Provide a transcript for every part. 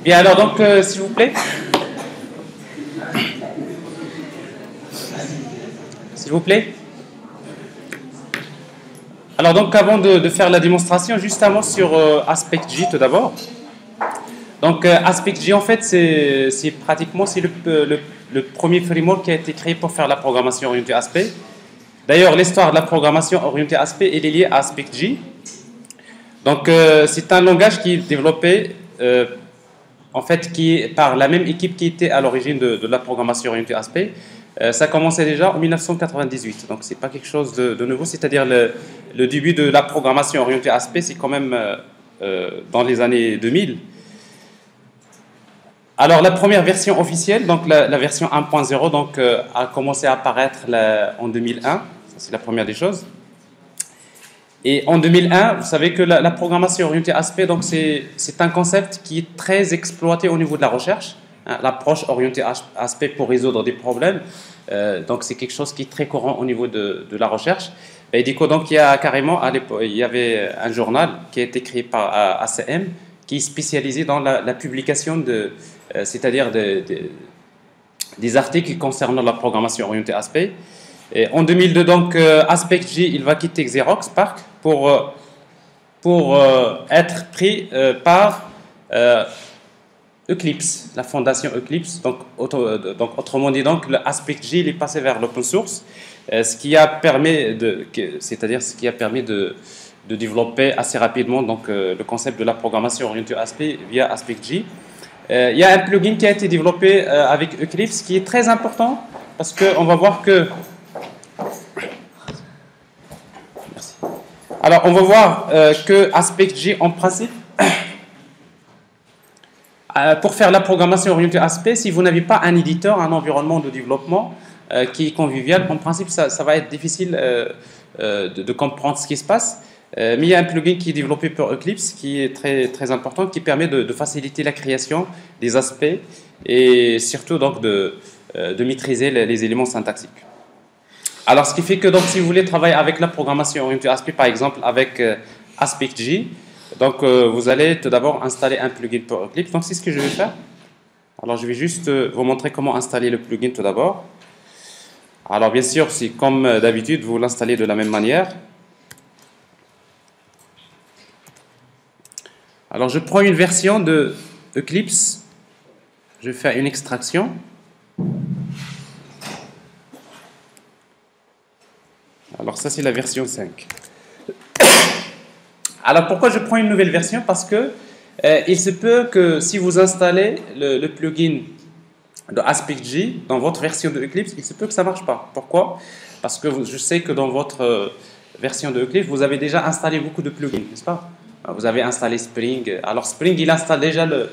Bien, alors donc, s'il vous plaît. S'il vous plaît. Alors donc, avant de faire la démonstration, juste un mot sur AspectJ tout d'abord. Donc, AspectJ, en fait, c'est pratiquement le premier framework qui a été créé pour faire la programmation orientée aspect. D'ailleurs, l'histoire de la programmation orientée aspect elle est liée à AspectJ. Donc, c'est un langage qui est développé en fait, qui est par la même équipe qui était à l'origine de la programmation orientée aspect. Ça commençait déjà en 1998, donc c'est pas quelque chose de nouveau, c'est-à-dire le début de la programmation orientée aspect, c'est quand même dans les années 2000. Alors la première version officielle, donc la version 1.0, donc a commencé à apparaître en 2001, ça c'est la première des choses. Et en 2001, vous savez que la programmation orientée aspect, donc c'est un concept qui est très exploité au niveau de la recherche. Hein, l'approche orientée aspect pour résoudre des problèmes, donc c'est quelque chose qui est très courant au niveau de la recherche. Et du coup, donc il y a carrément, à l'époque, il y avait un journal qui a été créé par ACM qui est spécialisé dans la publication c'est-à-dire des articles concernant la programmation orientée aspect. Et en 2002, donc, AspectJ, il va quitter Xerox PARC pour être pris par Eclipse, la fondation Eclipse. Donc, autrement dit, donc, AspectJ, il est passé vers l'open source, ce qui a permis de développer assez rapidement donc, le concept de la programmation orientée aspect via AspectJ. Il y a un plugin qui a été développé avec Eclipse qui est très important parce qu'on va voir que alors, on va voir que AspectJ, en principe, pour faire la programmation orientée aspect, si vous n'avez pas un éditeur, un environnement de développement qui est convivial, en principe, ça va être difficile de comprendre ce qui se passe. Mais il y a un plugin qui est développé par Eclipse qui est très, très important, qui permet de faciliter la création des aspects et surtout donc de maîtriser les éléments syntaxiques. Alors, ce qui fait que donc, si vous voulez travailler avec la programmation orientée aspect, par exemple avec AspectJ, donc vous allez tout d'abord installer un plugin pour Eclipse. Donc, c'est ce que je vais faire. Alors, je vais juste vous montrer comment installer le plugin tout d'abord. Alors, bien sûr, c'est comme d'habitude, vous l'installez de la même manière. Alors, je prends une version de Eclipse. Je vais faire une extraction. Alors ça, c'est la version 5. Alors pourquoi je prends une nouvelle version? Parce que il se peut que si vous installez le plugin de AspectJ dans votre version de Eclipse, il se peut que ça ne marche pas. Pourquoi? Parce que je sais que dans votre version de Eclipse, vous avez déjà installé beaucoup de plugins, n'est-ce pas? Vous avez installé Spring. Alors Spring, il installe déjà le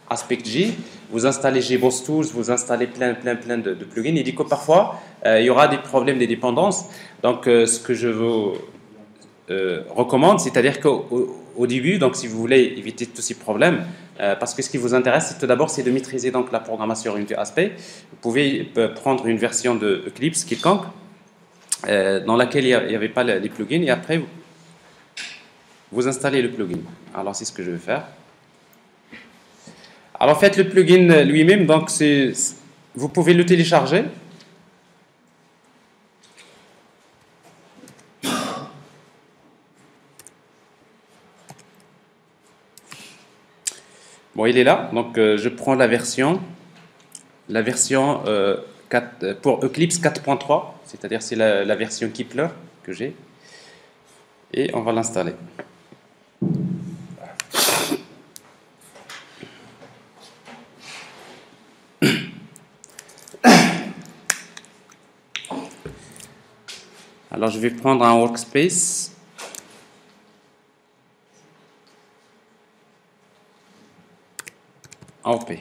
AspectJ. Vous installez JBoss Tools, vous installez plein de plugins. Il dit que parfois, il y aura des problèmes de dépendance. Donc, ce que je vous recommande, c'est-à-dire qu'au début, donc, si vous voulez éviter tous ces problèmes, parce que ce qui vous intéresse, c'est tout d'abord, c'est de maîtriser donc, la programmation orientée aspect. Vous pouvez prendre une version de Eclipse quelconque, dans laquelle il n'y avait pas les plugins, et après, vous installez le plugin. Alors, c'est ce que je vais faire. Alors, en fait, le plugin lui-même, donc, vous pouvez le télécharger. Bon, il est là. Donc, je prends la version 4, pour Eclipse 4.3, c'est-à-dire c'est la version Kepler que j'ai. Et on va l'installer. Alors, je vais prendre un workspace. AOP.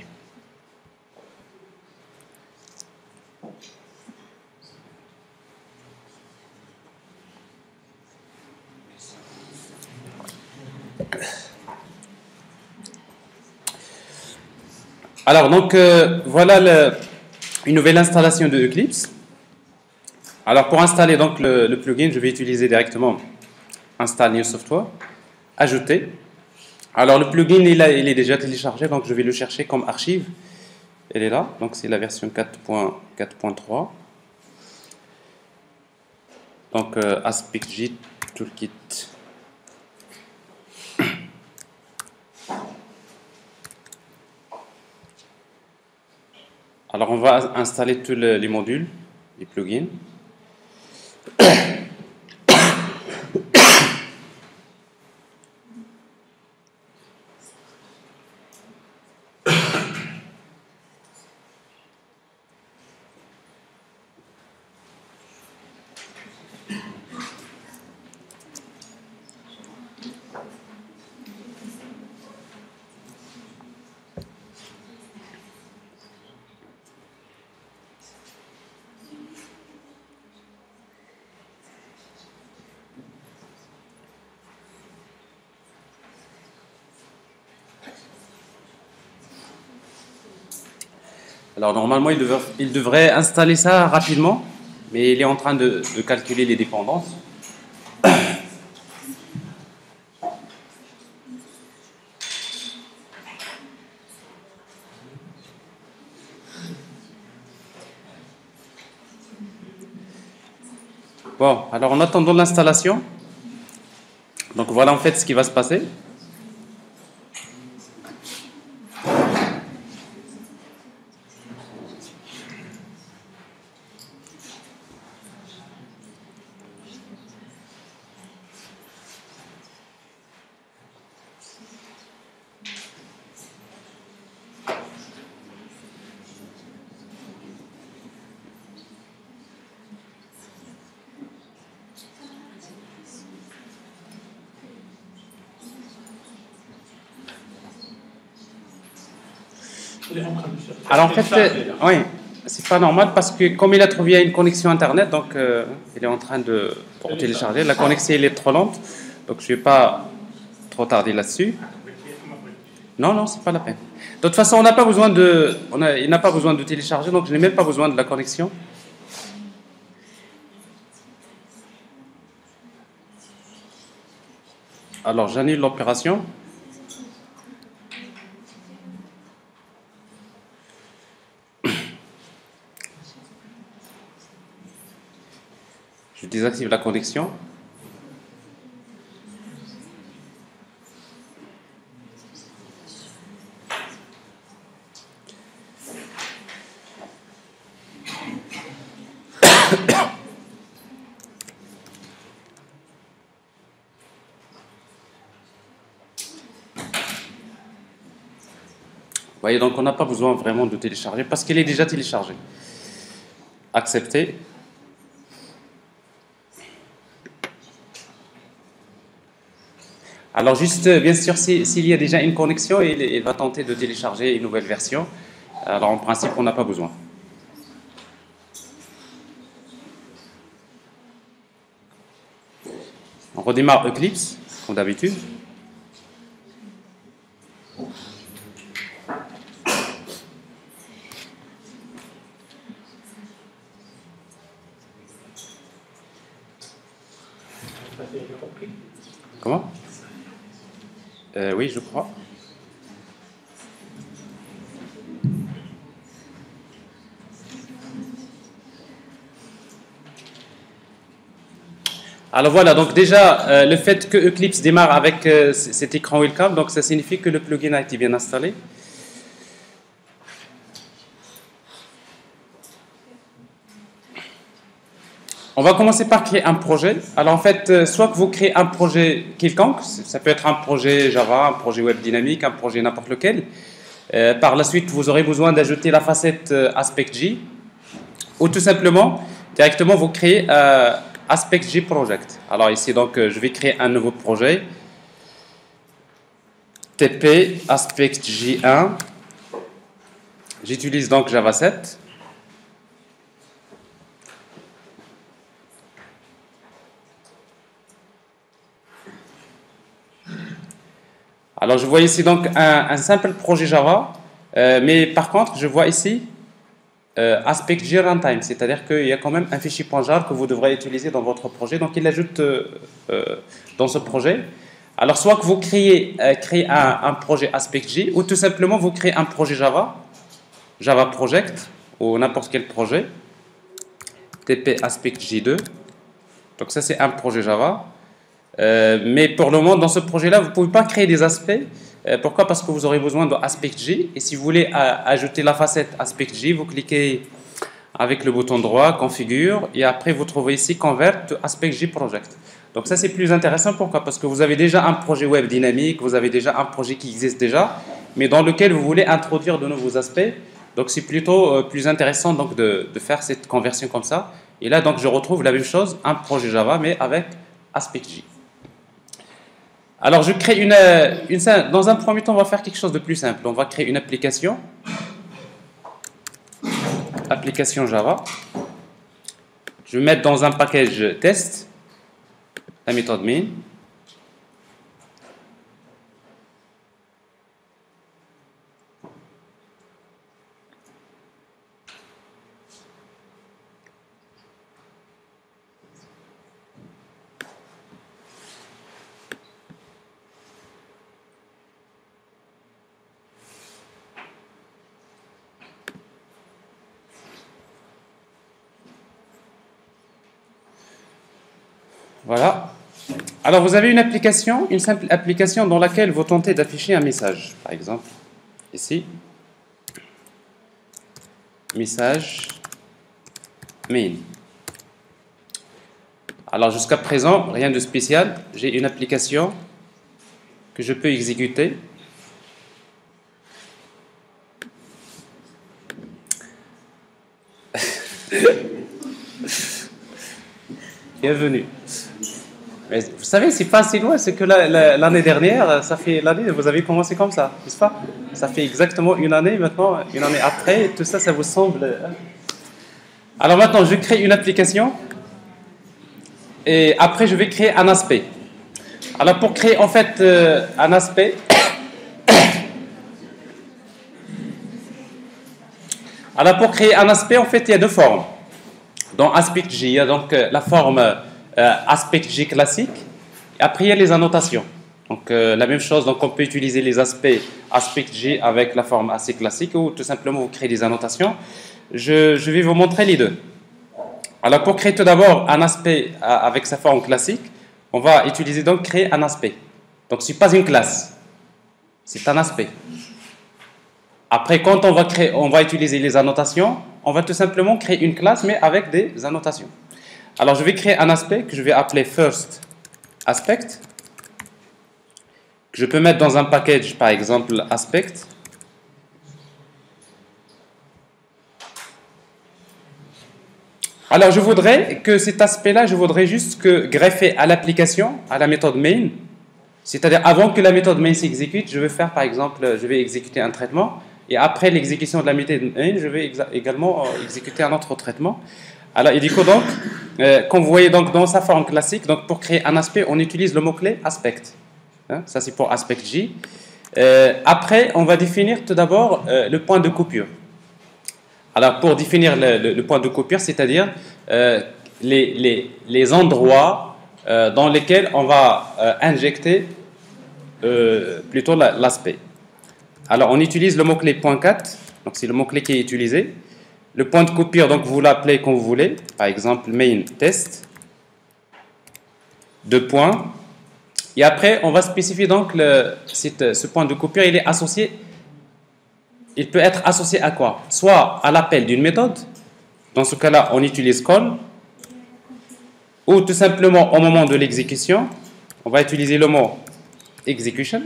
Alors, donc, voilà une nouvelle installation de Eclipse. Alors, pour installer donc le plugin, je vais utiliser directement Install New Software, Ajouter. Alors le plugin il est déjà téléchargé, donc je vais le chercher comme archive. Elle est là, donc c'est la version 4.4.3. Donc AspectJ Toolkit. Alors on va installer tous les modules, les plugins. Alors normalement, il devrait installer ça rapidement, mais il est en train de calculer les dépendances. Bon, alors en attendant l'installation, donc voilà en fait ce qui va se passer. Alors en fait, oui, c'est pas normal parce que comme il a trouvé une connexion internet, donc il est en train pour télécharger. La connexion elle est trop lente, donc je vais pas trop tarder là-dessus. Non, non, c'est pas la peine. De toute façon, on n'a pas besoin il n'a pas besoin de télécharger, donc je n'ai même pas besoin de la connexion. Alors j'annule l'opération. Je désactive la connexion. Vous voyez, donc on n'a pas besoin vraiment de télécharger parce qu'il est déjà téléchargé. Accepter. Alors juste, bien sûr, s'il y a déjà une connexion, il va tenter de télécharger une nouvelle version. Alors en principe, on n'a pas besoin. On redémarre Eclipse, comme d'habitude. Comment? Oui, je crois. Alors voilà, donc déjà, le fait que Eclipse démarre avec cet écran Welcome, donc ça signifie que le plugin a été bien installé. On va commencer par créer un projet. Alors en fait, soit que vous créez un projet quelconque, ça peut être un projet Java, un projet web dynamique, un projet n'importe lequel. Par la suite, vous aurez besoin d'ajouter la facette AspectJ, ou tout simplement, directement, vous créez AspectJ Project. Alors ici, donc, je vais créer un nouveau projet. TP AspectJ1. J'utilise donc Java 7. Alors, je vois ici donc un simple projet Java, mais par contre, je vois ici AspectJ Runtime, c'est-à-dire qu'il y a quand même un fichier .jar que vous devrez utiliser dans votre projet. Donc, il l'ajoute dans ce projet. Alors, soit que vous créez un projet AspectJ, ou tout simplement vous créez un projet Java Project, ou n'importe quel projet, TP AspectJ2. Donc ça, c'est un projet Java. Mais pour le moment, dans ce projet-là, vous ne pouvez pas créer des aspects. Pourquoi? Parce que vous aurez besoin d'AspectJ. Et si vous voulez ajouter la facette AspectJ, vous cliquez avec le bouton droit, configure, et après vous trouvez ici Convert to AspectJ Project. Donc ça, c'est plus intéressant. Pourquoi? Parce que vous avez déjà un projet web dynamique, vous avez déjà un projet qui existe déjà, mais dans lequel vous voulez introduire de nouveaux aspects. Donc c'est plutôt plus intéressant donc, de faire cette conversion comme ça. Et là, donc, je retrouve la même chose, un projet Java, mais avec AspectJ. Alors, je crée dans un premier temps, on va faire quelque chose de plus simple. On va créer une application Java. Je vais mettre dans un package test la méthode main. Voilà. Alors, vous avez une simple application dans laquelle vous tentez d'afficher un message. Par exemple, ici, message main. Alors, jusqu'à présent, rien de spécial. J'ai une application que je peux exécuter. Bienvenue. Mais vous savez, c'est pas si loin, c'est que l'année dernière, ça fait l'année, vous avez commencé comme ça, n'est-ce pas? Ça fait exactement une année maintenant, une année après, tout ça, ça vous semble... Alors maintenant, je crée une application et après, je vais créer un aspect. Alors pour créer en fait un aspect, en fait, il y a deux formes. Dans AspectJ, il y a donc la forme AspectJ classique, et après il y a les annotations. Donc la même chose, donc on peut utiliser les aspects AspectJ avec la forme assez classique ou tout simplement vous créez des annotations. Je vais vous montrer les deux. Alors pour créer tout d'abord un aspect avec sa forme classique, on va utiliser donc créer un aspect. Donc ce n'est pas une classe, c'est un aspect. Après quand on va utiliser les annotations, on va tout simplement créer une classe mais avec des annotations. Alors, je vais créer un aspect que je vais appeler First Aspect, que je peux mettre dans un package, par exemple, Aspect. Alors, je voudrais que cet aspect-là, je voudrais juste que greffer à l'application, à la méthode main, c'est-à-dire avant que la méthode main s'exécute, je vais faire, par exemple, je vais exécuter un traitement, et après l'exécution de la méthode main, je vais également exécuter un autre traitement. Alors, et du coup, donc, comme vous voyez donc, dans sa forme classique, donc, pour créer un aspect, on utilise le mot-clé aspect. Hein, ça, c'est pour AspectJ. Après, on va définir tout d'abord le point de coupure. Alors, pour définir le point de coupure, c'est-à-dire les endroits dans lesquels on va injecter plutôt l'aspect. Alors, on utilise le mot-clé .4, donc c'est le mot-clé qui est utilisé. Le point de coupure, donc vous l'appelez comme vous voulez, par exemple main test, 2 points. Et après, on va spécifier donc ce point de coupure, il peut être associé à quoi? Soit à l'appel d'une méthode, dans ce cas-là, on utilise call, ou tout simplement au moment de l'exécution, on va utiliser le mot execution,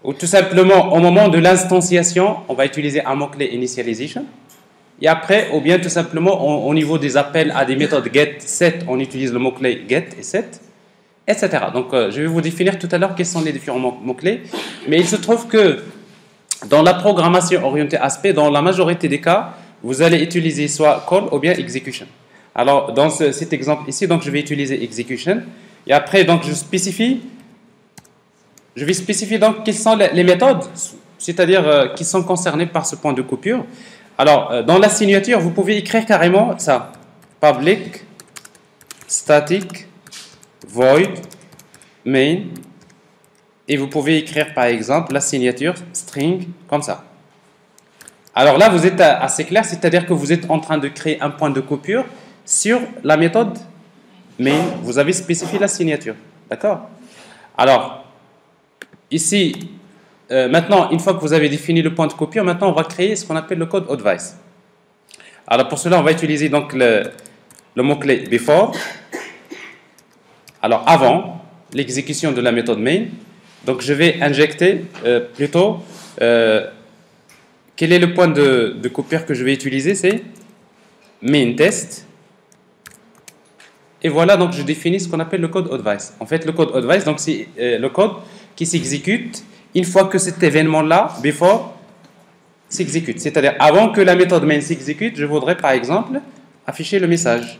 ou tout simplement au moment de l'instanciation, on va utiliser un mot-clé initialization. Et après, ou bien tout simplement au niveau des appels à des méthodes get, set, on utilise le mot-clé get et set, etc. Donc je vais vous définir tout à l'heure quels sont les différents mots-clés. Mais il se trouve que dans la programmation orientée aspect, dans la majorité des cas, vous allez utiliser soit call ou bien execution. Alors dans cet exemple ici, donc je vais utiliser execution. Et après, donc je vais spécifier donc quelles sont les méthodes, c'est-à-dire qui sont concernées par ce point de coupure. Alors, dans la signature, vous pouvez écrire carrément ça. Public, static, void, main, et vous pouvez écrire par exemple la signature string comme ça. Alors là, vous êtes assez clair, c'est-à-dire que vous êtes en train de créer un point de coupure sur la méthode main. Vous avez spécifié la signature, d'accord? Alors, ici, maintenant, une fois que vous avez défini le point de coupure, maintenant on va créer ce qu'on appelle le code advice. Alors pour cela, on va utiliser donc le mot-clé before. Alors avant l'exécution de la méthode main, donc je vais injecter plutôt quel est le point de coupure que je vais utiliser, c'est main test. Et voilà, donc je définis ce qu'on appelle le code advice. En fait, le code advice, donc c'est le code qui s'exécute une fois que cet événement-là, before, s'exécute. C'est-à-dire, avant que la méthode main s'exécute, je voudrais par exemple afficher le message.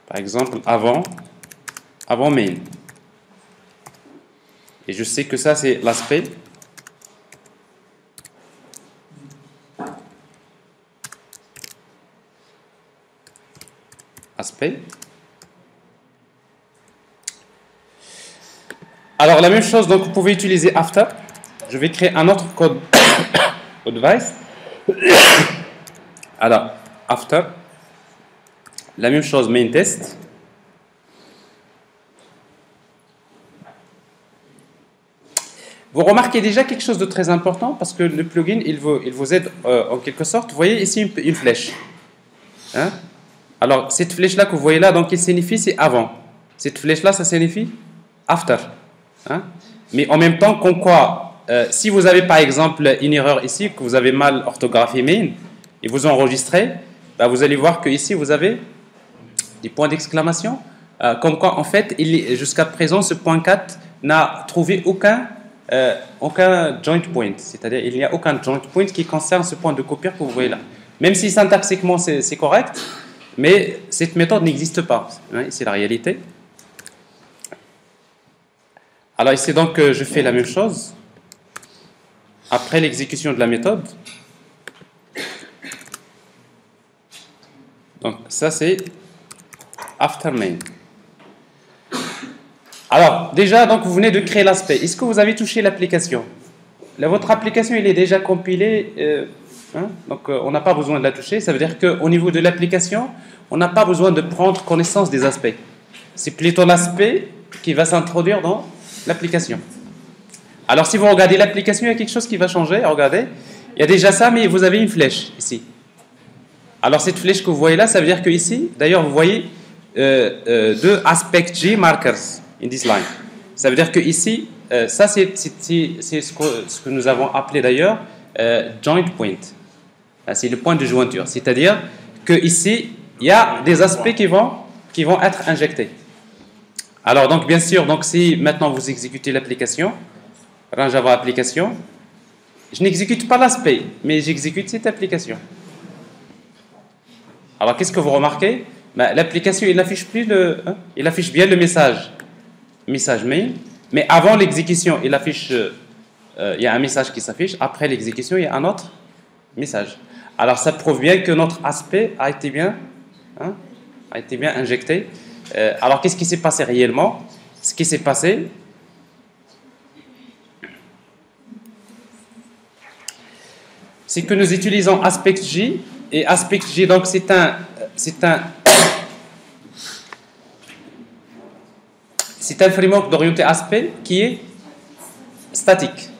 Par exemple, avant main. Et je sais que ça, c'est l'aspect. Alors, la même chose, donc vous pouvez utiliser after. Je vais créer un autre code advice. Alors, after. La même chose, main test. Vous remarquez déjà quelque chose de très important parce que le plugin, il vous aide en quelque sorte. Vous voyez ici une flèche. Hein? Alors, cette flèche-là que vous voyez là, donc, il signifie c'est avant. Cette flèche-là, ça signifie after. Hein? Mais en même temps, comme quoi, si vous avez par exemple une erreur ici, que vous avez mal orthographié main, et vous enregistrez, bah, vous allez voir que ici vous avez des points d'exclamation, comme quoi en fait, jusqu'à présent, ce point 4 n'a trouvé aucun joint point, c'est-à-dire il n'y a aucun joint point qui concerne ce point de coupure que vous voyez là. Même si syntaxiquement c'est correct, mais cette méthode n'existe pas. Hein, c'est la réalité. Alors ici donc je fais la même chose après l'exécution de la méthode. Donc ça c'est after main. Alors déjà donc vous venez de créer l'aspect. Est-ce que vous avez touché l'application? Votre application elle est déjà compilée, hein? Donc on n'a pas besoin de la toucher. Ça veut dire qu'au niveau de l'application, on n'a pas besoin de prendre connaissance des aspects. C'est plutôt l'aspect qui va s'introduire dans l'application. Alors si vous regardez l'application, il y a quelque chose qui va changer. Regardez, il y a déjà ça, mais vous avez une flèche ici. Alors cette flèche que vous voyez là, ça veut dire que ici, d'ailleurs vous voyez deux aspect G markers in this line. Ça veut dire que ici, ça c'est ce que nous avons appelé d'ailleurs joint point. C'est le point de jointure. C'est-à-dire que ici, il y a des aspects qui vont être injectés. Alors donc bien sûr, donc si maintenant vous exécutez l'application, run Java application, je n'exécute pas l'aspect, mais j'exécute cette application. Alors qu'est-ce que vous remarquez? Ben, l'application il affiche plus il affiche bien le message main, mais avant l'exécution il affiche, il y a un message qui s'affiche. Après l'exécution il y a un autre message. Alors ça prouve bien que notre aspect a été bien injecté. Alors, qu'est-ce qui s'est passé réellement? Ce qui s'est passé, c'est que nous utilisons AspectJ, et AspectJ, donc c'est un framework d'orienté aspect qui est statique.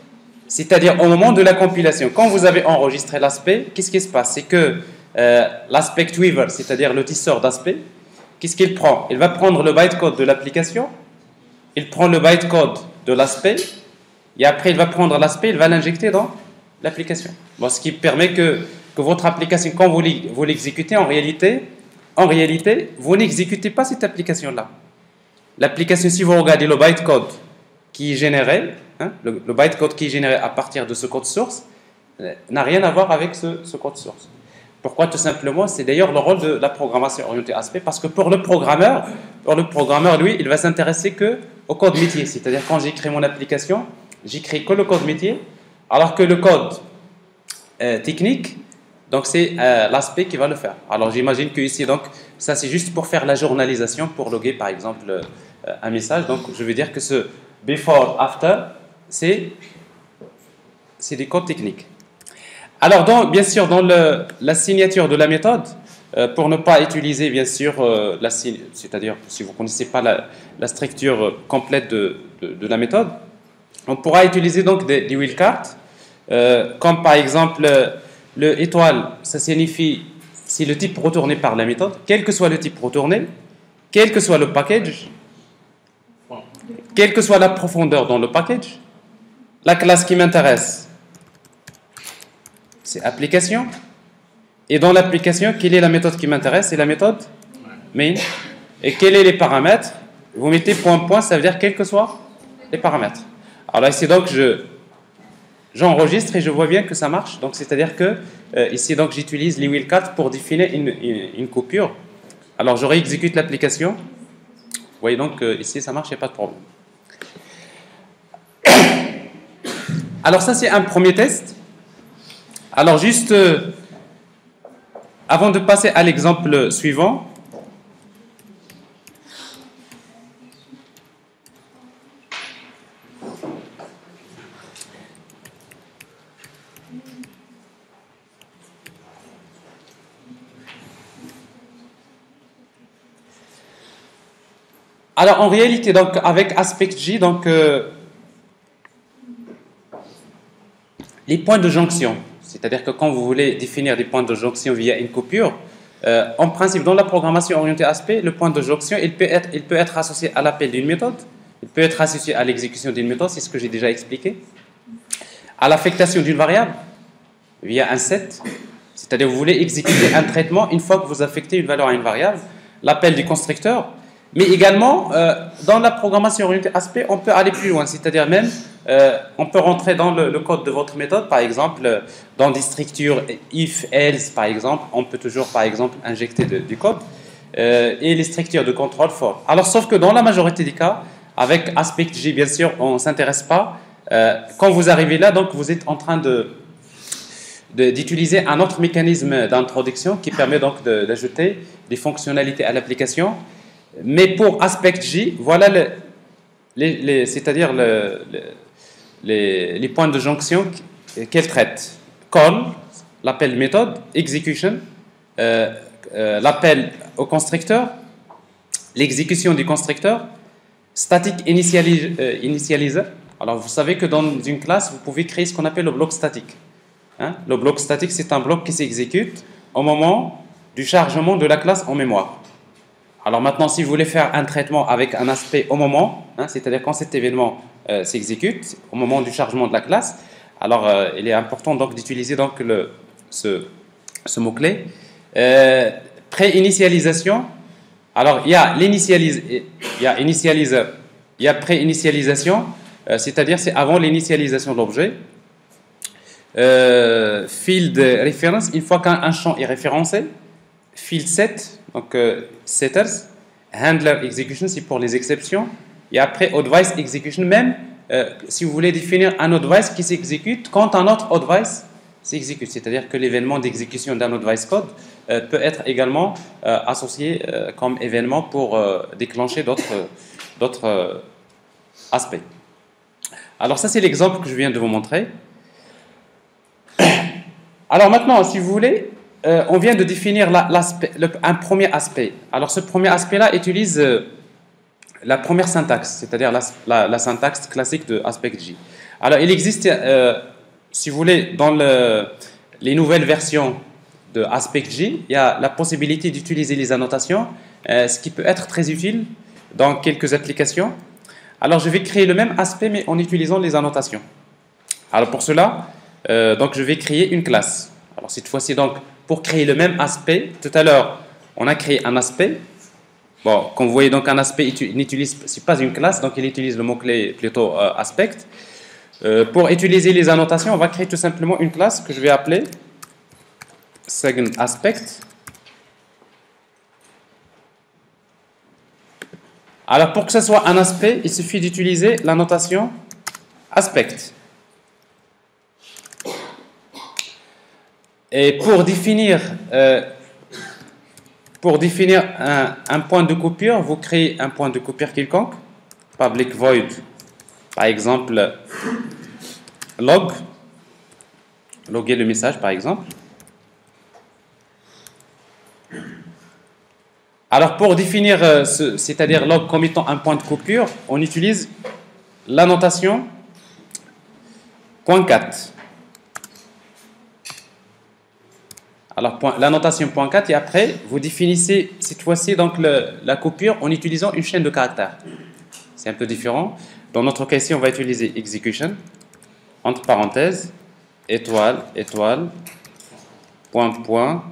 C'est-à-dire, au moment de la compilation, quand vous avez enregistré l'aspect, qu'est-ce qui se passe? C'est que l'aspect weaver, c'est-à-dire le tisseur d'aspect, qu'est-ce qu'il prend? Il va prendre le bytecode de l'application, il prend le bytecode de l'aspect, et après il va prendre l'aspect, il va l'injecter dans l'application. Bon, ce qui permet que votre application, quand vous l'exécutez, en réalité, vous n'exécutez pas cette application-là. L'application, si vous regardez le bytecode qui est généré, hein, le bytecode qui est généré à partir de ce code source, n'a rien à voir avec ce code source. Pourquoi? Tout simplement, c'est d'ailleurs le rôle de la programmation orientée aspect, parce que pour le programmeur, lui, il va s'intéresser que au code métier. C'est-à-dire quand j'écris mon application, j'écris que le code métier, alors que le code technique, donc c'est l'aspect qui va le faire. Alors j'imagine que ici, donc, ça c'est juste pour faire la journalisation, pour loguer par exemple un message. Donc, je vais dire que ce before, after, c'est des codes techniques. Alors, bien sûr, dans la signature de la méthode, pour ne pas utiliser, bien sûr, c'est-à-dire si vous ne connaissez pas la structure complète de la méthode, on pourra utiliser donc des wildcards, comme par exemple le étoile, ça signifie si le type retourné par la méthode, quel que soit le type retourné, quel que soit le package, quelle que soit la profondeur dans le package, la classe qui m'intéresse, c'est application. Et dans l'application, quelle est la méthode qui m'intéresse? C'est la méthode main. Et quels sont les paramètres? Vous mettez point, ça veut dire quels que soient les paramètres. Alors ici, donc, j'enregistre et je vois bien que ça marche. Donc, c'est-à-dire que ici, donc, j'utilise les wildcards pour définir une coupure. Alors, je réexécute l'application. Vous voyez donc, ici, ça marche, il n'y a pas de problème. Alors, ça, c'est un premier test. Alors, juste... avant de passer à l'exemple suivant, alors en réalité, donc avec AspectJ, donc les points de jonction. C'est-à-dire que quand vous voulez définir des points de jonction via une coupure, en principe, dans la programmation orientée aspect, le point de jonction, il peut être associé à l'appel d'une méthode, il peut être associé à l'exécution d'une méthode, c'est ce que j'ai déjà expliqué, à l'affectation d'une variable via un set, c'est-à-dire vous voulez exécuter un traitement une fois que vous affectez une valeur à une variable, l'appel du constructeur, mais également, dans la programmation orientée aspect, on peut aller plus loin, c'est-à-dire même on peut rentrer dans le code de votre méthode, par exemple, dans des structures if, else, par exemple, on peut toujours, par exemple, injecter du code, et les structures de contrôle for. Alors, sauf que dans la majorité des cas, avec AspectJ, bien sûr, on ne s'intéresse pas. Quand vous arrivez là, donc, vous êtes en train d'utiliser un autre mécanisme d'introduction qui permet donc d'ajouter des fonctionnalités à l'application. Mais pour AspectJ, voilà c'est-à-dire les points de jonction qu'elle traite. Call, l'appel méthode, execution, l'appel au constructeur, l'exécution du constructeur, static initializer. Alors vous savez que dans une classe, vous pouvez créer ce qu'on appelle le bloc statique. Hein? Le bloc statique, c'est un bloc qui s'exécute au moment du chargement de la classe en mémoire. Alors maintenant, si vous voulez faire un traitement avec un aspect au moment, hein, c'est-à-dire quand cet événement s'exécute, au moment du chargement de la classe, alors il est important donc d'utiliser donc ce mot-clé. Pré-initialisation. Alors il y a initializer, il y a pré-initialisation, c'est-à-dire c'est avant l'initialisation de l'objet. Field reference, une fois qu'un champ est référencé. Field set, donc setters, handler execution, c'est pour les exceptions, et après advice execution, même si vous voulez définir un advice qui s'exécute quand un autre advice s'exécute, c'est-à-dire que l'événement d'exécution d'un advice code peut être également associé comme événement pour déclencher d'autres aspects. Alors ça c'est l'exemple que je viens de vous montrer. Alors maintenant, si vous voulez, on vient de définir un premier aspect. Alors ce premier aspect-là utilise la première syntaxe, c'est-à-dire la syntaxe classique de AspectJ. Alors il existe, si vous voulez, dans les nouvelles versions de AspectJ, il y a la possibilité d'utiliser les annotations, ce qui peut être très utile dans quelques applications. Alors je vais créer le même aspect mais en utilisant les annotations. Alors pour cela, donc je vais créer une classe. Alors cette fois-ci, donc, pour créer le même aspect, tout à l'heure, on a créé un aspect. Bon, comme vous voyez, donc un aspect, c'est pas une classe, donc il utilise le mot-clé plutôt aspect. Pour utiliser les annotations, on va créer tout simplement une classe que je vais appeler second aspect. Alors pour que ce soit un aspect, il suffit d'utiliser la notation aspect. Et pour définir pour définir un point de coupure, vous créez un point de coupure quelconque, public void, par exemple, loguer le message par exemple. Alors pour définir, c'est-à-dire log comme étant un point de coupure, on utilise la notation .4. Alors la notation .4 et après vous définissez cette fois-ci donc la coupure en utilisant une chaîne de caractères. C'est un peu différent. Dans notre cas ici, on va utiliser execution entre parenthèses étoile étoile point point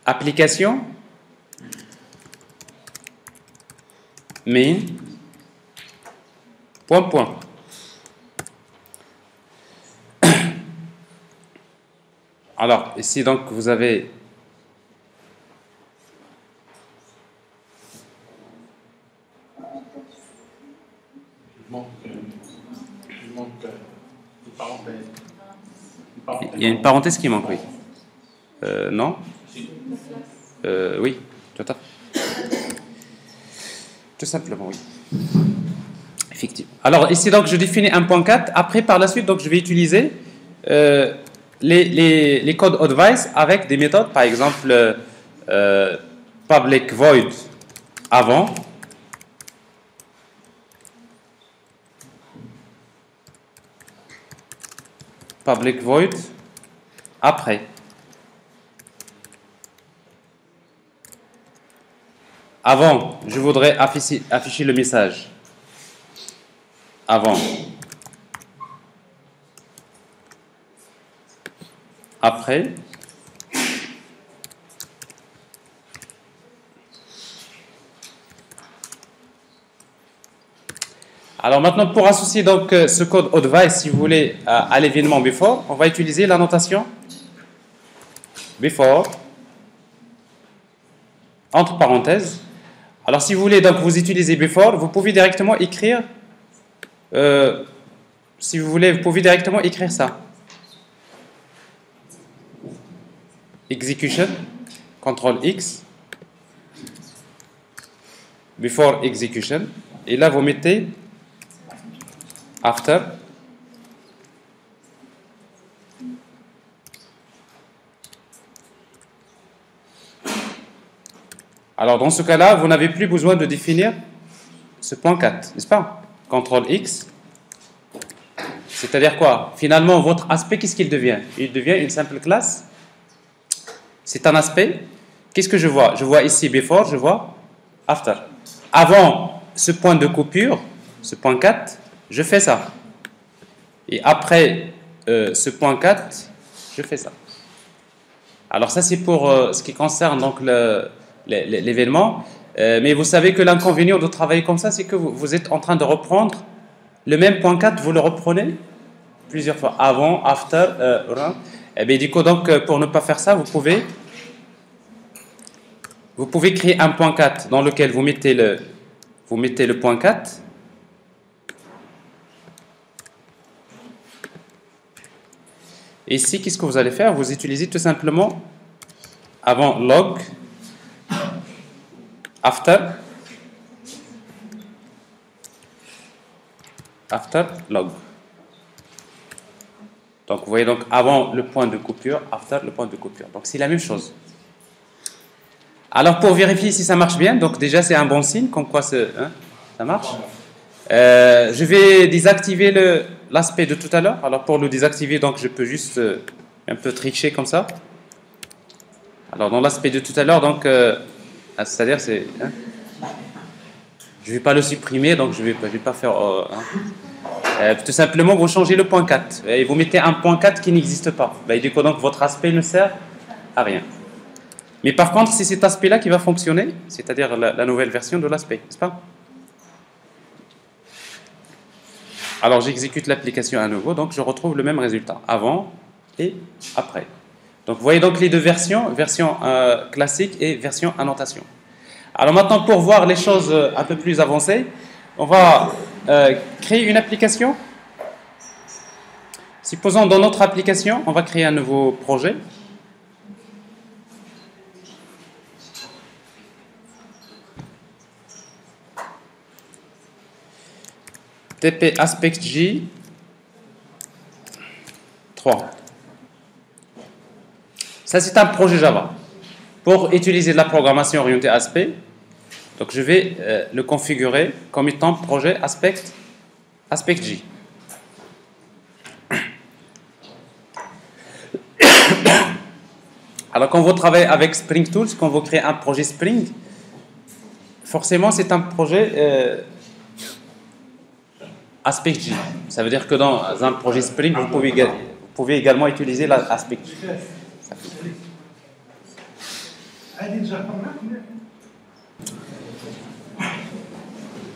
application main point point. Alors ici donc vous avez il y a une parenthèse qui manque, oui. Non oui, tout à fait. Tout simplement, oui. Effectivement. Alors ici donc je définis un point 4. Après par la suite donc je vais utiliser les codes advice avec des méthodes, par exemple public void avant, public void après. Avant, je voudrais afficher le message. Avant. Après. Alors maintenant, pour associer donc ce code advice, si vous voulez, à l'événement before, on va utiliser la notation before entre parenthèses. Alors si vous voulez donc vous utilisez before, vous pouvez directement écrire si vous voulez, vous pouvez directement écrire ça. Execution, CTRL X, before execution, et là vous mettez after. Alors dans ce cas-là, vous n'avez plus besoin de définir ce point 4, n'est-ce pas? CTRL X. C'est-à-dire quoi? Finalement, votre aspect, qu'est-ce qu'il devient? Il devient une simple classe. C'est un aspect. Qu'est-ce que je vois? Je vois ici before, je vois after. Avant ce point de coupure, ce point 4, je fais ça. Et après ce point 4, je fais ça. Alors ça, c'est pour ce qui concerne donc l'événement. Mais vous savez que l'inconvénient de travailler comme ça, c'est que vous êtes en train de reprendre le même point 4, vous le reprenez plusieurs fois, avant, after, et bien du coup, donc, pour ne pas faire ça, vous pouvez créer un point 4 dans lequel vous mettez le point 4. Et ici, qu'est-ce que vous allez faire? Vous utilisez tout simplement avant log, after log. Donc vous voyez donc avant le point de coupure, after le point de coupure. Donc c'est la même chose. Alors pour vérifier si ça marche bien, donc déjà c'est un bon signe, comme quoi ça marche. Je vais désactiver l'aspect de tout à l'heure. Alors pour le désactiver, donc je peux juste un peu tricher comme ça. Alors dans l'aspect de tout à l'heure, donc c'est-à-dire c'est je ne vais pas le supprimer, donc je vais pas faire tout simplement vous changez le point 4 et vous mettez un point 4 qui n'existe pas. Et du coup donc votre aspect ne sert à rien. Mais par contre, c'est cet aspect-là qui va fonctionner, c'est-à-dire la nouvelle version de l'aspect, n'est-ce pas? Alors j'exécute l'application à nouveau, donc je retrouve le même résultat, avant et après. Donc vous voyez donc les deux versions, version classique et version annotation. Alors maintenant, pour voir les choses un peu plus avancées, on va créer une application. Supposons dans notre application, on va créer un nouveau projet. TP AspectJ 3. Ça, c'est un projet Java. Pour utiliser de la programmation orientée aspect, donc je vais le configurer comme étant projet AspectJ. Alors, quand vous travaillez avec Spring Tools, quand vous créez un projet Spring, forcément, c'est un projet AspectJ. Ça veut dire que dans un projet Spring, vous pouvez également utiliser l'AspectJ.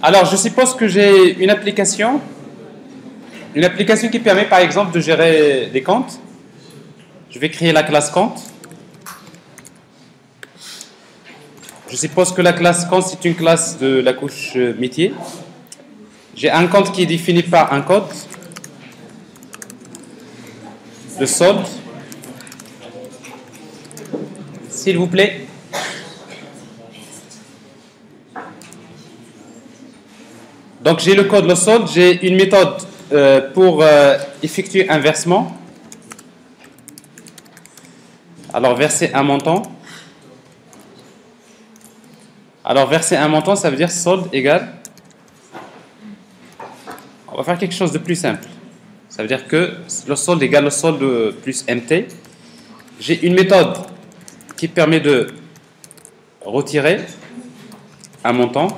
Alors, je suppose que j'ai une application qui permet, par exemple, de gérer des comptes. Je vais créer la classe compte. Je suppose que la classe compte, c'est une classe de la couche métier. J'ai un compte qui est défini par un code de solde. S'il vous plaît. Donc j'ai le code le solde, j'ai une méthode pour effectuer un versement. Alors verser un montant. Alors verser un montant, ça veut dire solde égale. On va faire quelque chose de plus simple. Ça veut dire que le solde égale le solde plus MT. J'ai une méthode qui permet de retirer un montant.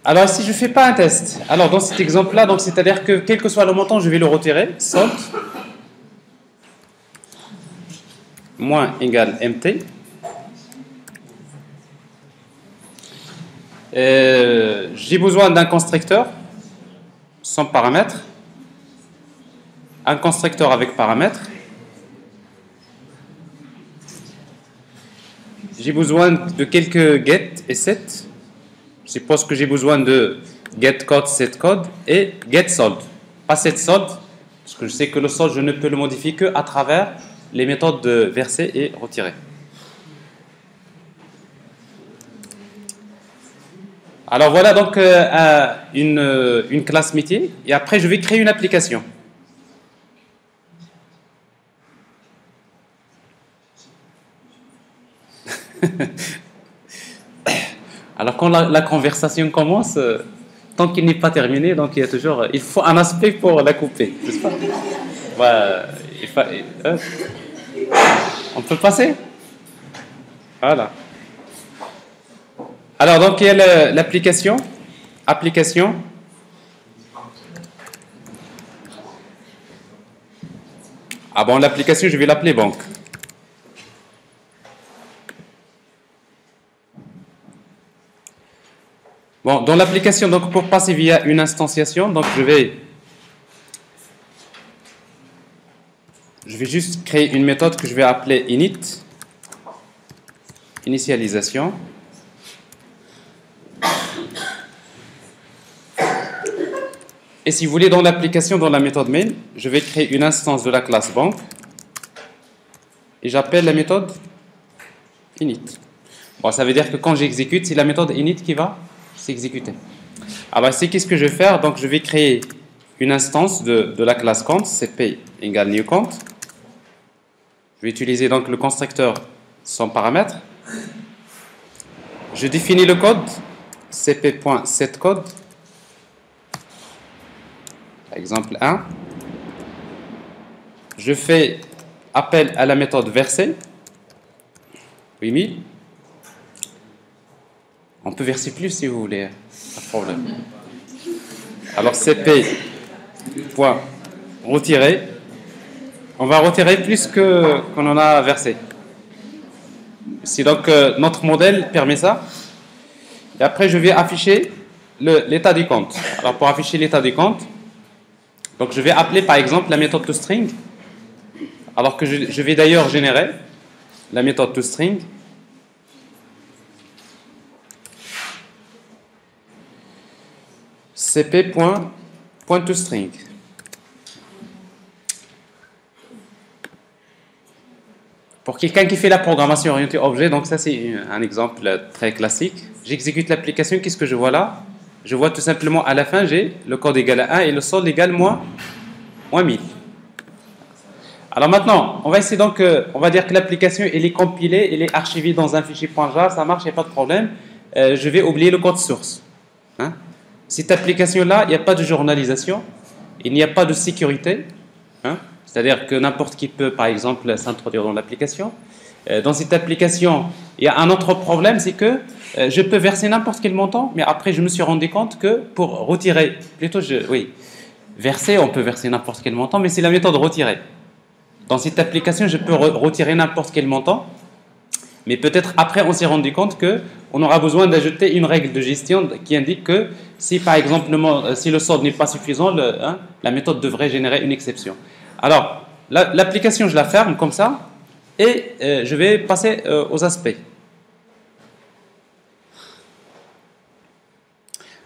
Alors, si je ne fais pas un test, alors dans cet exemple-là, donc c'est-à-dire que quel que soit le montant, je vais le retirer, solde moins égale MT. J'ai besoin d'un constructeur sans paramètre, un constructeur avec paramètre. J'ai besoin de quelques get et set. Je suppose que j'ai besoin de get code, set code et get solde. Pas set solde, parce que je sais que le solde, je ne peux le modifier qu'à travers les méthodes de verser et retirer. Alors voilà donc une classe métier. Et après, je vais créer une application. Alors quand la conversation commence, tant qu'il n'est pas terminé, donc il faut un aspect pour la couper, n'est-ce pas? Voilà, on peut passer? Voilà. Alors donc il y a l'application. Application. Ah bon, l'application, je vais l'appeler banque. Bon, dans l'application, donc pour passer via une instantiation, donc je vais juste créer une méthode que je vais appeler init, initialisation. Et si vous voulez, dans l'application, dans la méthode main, je vais créer une instance de la classe banque et j'appelle la méthode init. Bon, ça veut dire que quand j'exécute, c'est la méthode init qui va s'exécuter. Alors, c'est qu'est-ce que je vais faire? Donc, je vais créer une instance de la classe count, cp égale new count. Je vais utiliser donc le constructeur sans paramètre. Je définis le code, cp.setCode, par exemple 1. Je fais appel à la méthode verser, 8000. On peut verser plus si vous voulez, pas de problème. Alors cp.retirer, on va retirer plus qu'on en a versé. Si donc notre modèle permet ça, et après je vais afficher l'état du compte. Alors pour afficher l'état du compte, donc je vais appeler par exemple la méthode toString, alors que je vais d'ailleurs générer la méthode toString. cp.toString. Pour quelqu'un qui fait la programmation orientée objet, donc ça c'est un exemple très classique. J'exécute l'application, qu'est-ce que je vois là? Je vois tout simplement à la fin, j'ai le code égal à 1 et le solde égal moins 1000. Alors maintenant, on va essayer donc, on va dire que l'application elle est compilée, elle est archivée dans un fichier .jar, ça marche, il n'y a pas de problème. Je vais oublier le code source. Hein? Cette application-là, il n'y a pas de journalisation, il n'y a pas de sécurité. Hein? C'est-à-dire que n'importe qui peut, par exemple, s'introduire dans l'application. Dans cette application, il y a un autre problème, c'est que je peux verser n'importe quel montant, mais après, je me suis rendu compte que pour retirer, verser, on peut verser n'importe quel montant, mais c'est la méthode retirer. Dans cette application, je peux retirer n'importe quel montant, mais peut-être après, on s'est rendu compte qu'on aura besoin d'ajouter une règle de gestion qui indique que si, par exemple, si le solde n'est pas suffisant, la méthode devrait générer une exception. Alors, l'application, je la ferme comme ça, et je vais passer aux aspects.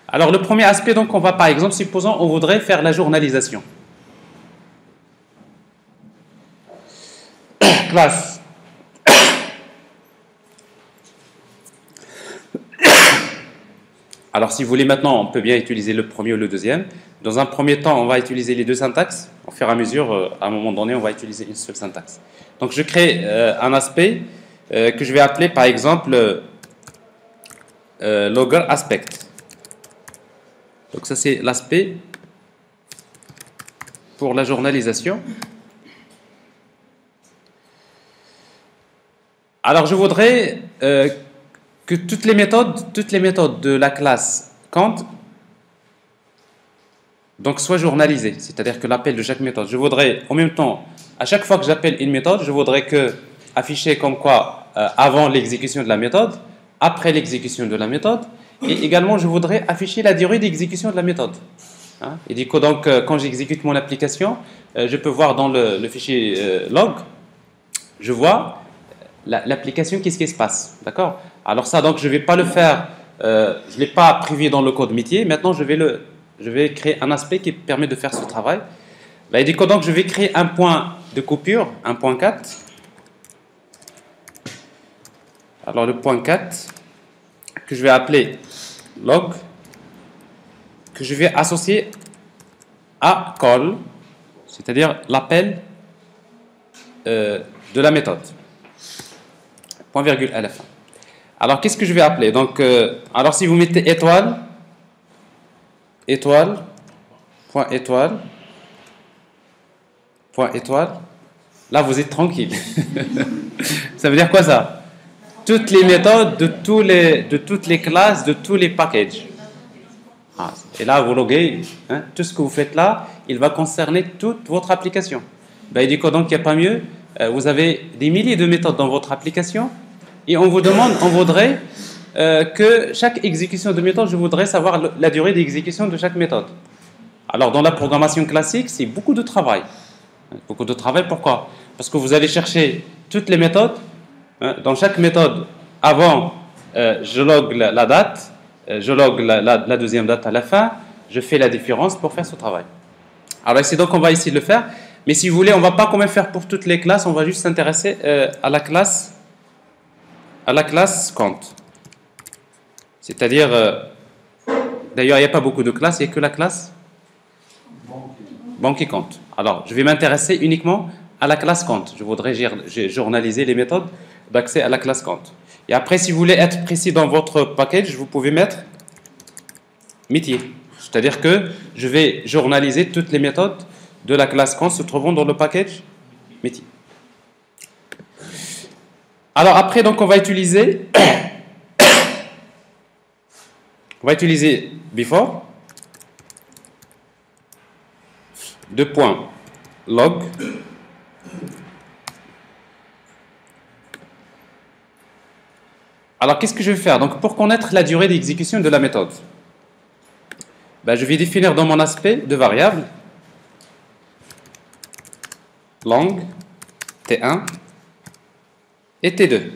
Alors, le premier aspect, donc, on va, par exemple, supposons on voudrait faire la journalisation. Classe. Alors, si vous voulez maintenant, on peut bien utiliser le premier ou le deuxième. Dans un premier temps, on va utiliser les deux syntaxes. Au fur et à mesure, à un moment donné, on va utiliser une seule syntaxe. Donc, je crée un aspect que je vais appeler, par exemple, logger aspect. Donc, ça, c'est l'aspect pour la journalisation. Alors, je voudrais que toutes les méthodes de la classe count donc soient journalisées, c'est-à-dire que l'appel de chaque méthode. Je voudrais en même temps, à chaque fois que j'appelle une méthode, je voudrais que afficher comme quoi avant l'exécution de la méthode, après l'exécution de la méthode, et également je voudrais afficher la durée d'exécution de la méthode. Hein? Et du coup, donc, quand j'exécute mon application, je peux voir dans le fichier log, je vois l'application, qu'est-ce qui se passe, d'accord? Alors ça, donc, je ne vais pas le faire, je ne l'ai pas prévu dans le code métier. Maintenant, je vais créer un aspect qui permet de faire ce travail. Et du coup, donc, je vais créer un point de coupure, un point 4. Alors, le point 4, que je vais appeler log, que je vais associer à call, c'est-à-dire l'appel de la méthode. Point virgule à la fin. Alors, qu'est-ce que je vais appeler? Donc, alors si vous mettez étoile, point étoile, point étoile, là vous êtes tranquille. Ça veut dire quoi ça? Toutes les méthodes de toutes les classes, de tous les packages. Ah, et là, vous loguez, hein, tout ce que vous faites là, il va concerner toute votre application. Ben, du coup, donc, il n'y a pas mieux. Vous avez des milliers de méthodes dans votre application et on voudrait que chaque exécution de méthode, je voudrais savoir la durée d'exécution de chaque méthode. Alors, dans la programmation classique, c'est beaucoup de travail. Beaucoup de travail, pourquoi? Parce que vous allez chercher toutes les méthodes. Hein, dans chaque méthode, avant, je log la date, je log la deuxième date à la fin, je fais la différence pour faire ce travail. Alors, c'est donc on va essayer de le faire. Mais si vous voulez, on ne va pas quand même faire pour toutes les classes, on va juste s'intéresser à la classe count. C'est-à-dire, d'ailleurs, il n'y a pas beaucoup de classes, il n'y a que la classe banque et compte. Alors, je vais m'intéresser uniquement à la classe count. Je voudrais journaliser les méthodes d'accès à la classe count. Et après, si vous voulez être précis dans votre package, vous pouvez mettre métier. C'est-à-dire que je vais journaliser toutes les méthodes de la classe count se trouvant dans le package métier. Alors après, donc, on va utiliser before, deux points, log, alors qu'est-ce que je vais faire? Donc, pour connaître la durée d'exécution de la méthode, ben, je vais définir dans mon aspect deux variables, long, T1 et T2.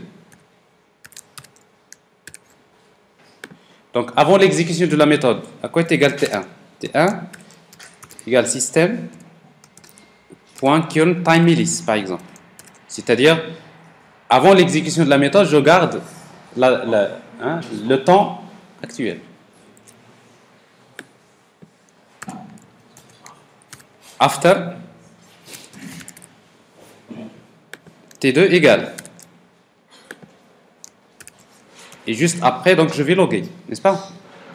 Donc, avant l'exécution de la méthode, à quoi est égal T1? T1 égale système.count time millis, par exemple. C'est-à-dire, avant l'exécution de la méthode, je garde le temps actuel. After T2 égale. Et juste après, donc, je vais loguer, n'est-ce pas?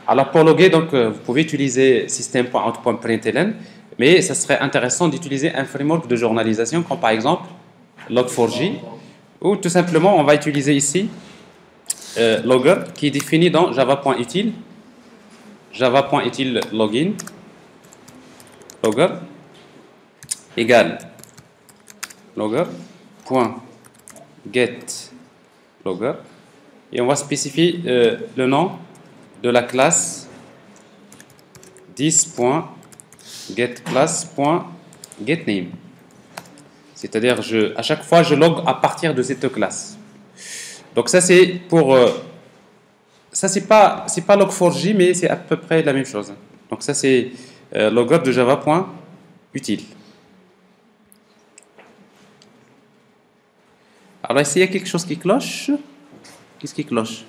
Alors, pour loguer, donc, vous pouvez utiliser system.out.println, mais ça serait intéressant d'utiliser un framework de journalisation, comme par exemple log4j, ou tout simplement, on va utiliser ici logger, qui est défini dans java.util, java.util login, logger, égale logger.get logger, et on va spécifier le nom de la classe 10.getClass.getName. C'est-à-dire, à chaque fois, je log à partir de cette classe. Donc ça, c'est pour... ça, c'est pas log4j, mais c'est à peu près la même chose. Donc ça, c'est logger de java.util. Alors ici, il y a quelque chose qui cloche. Qu'est-ce qui cloche?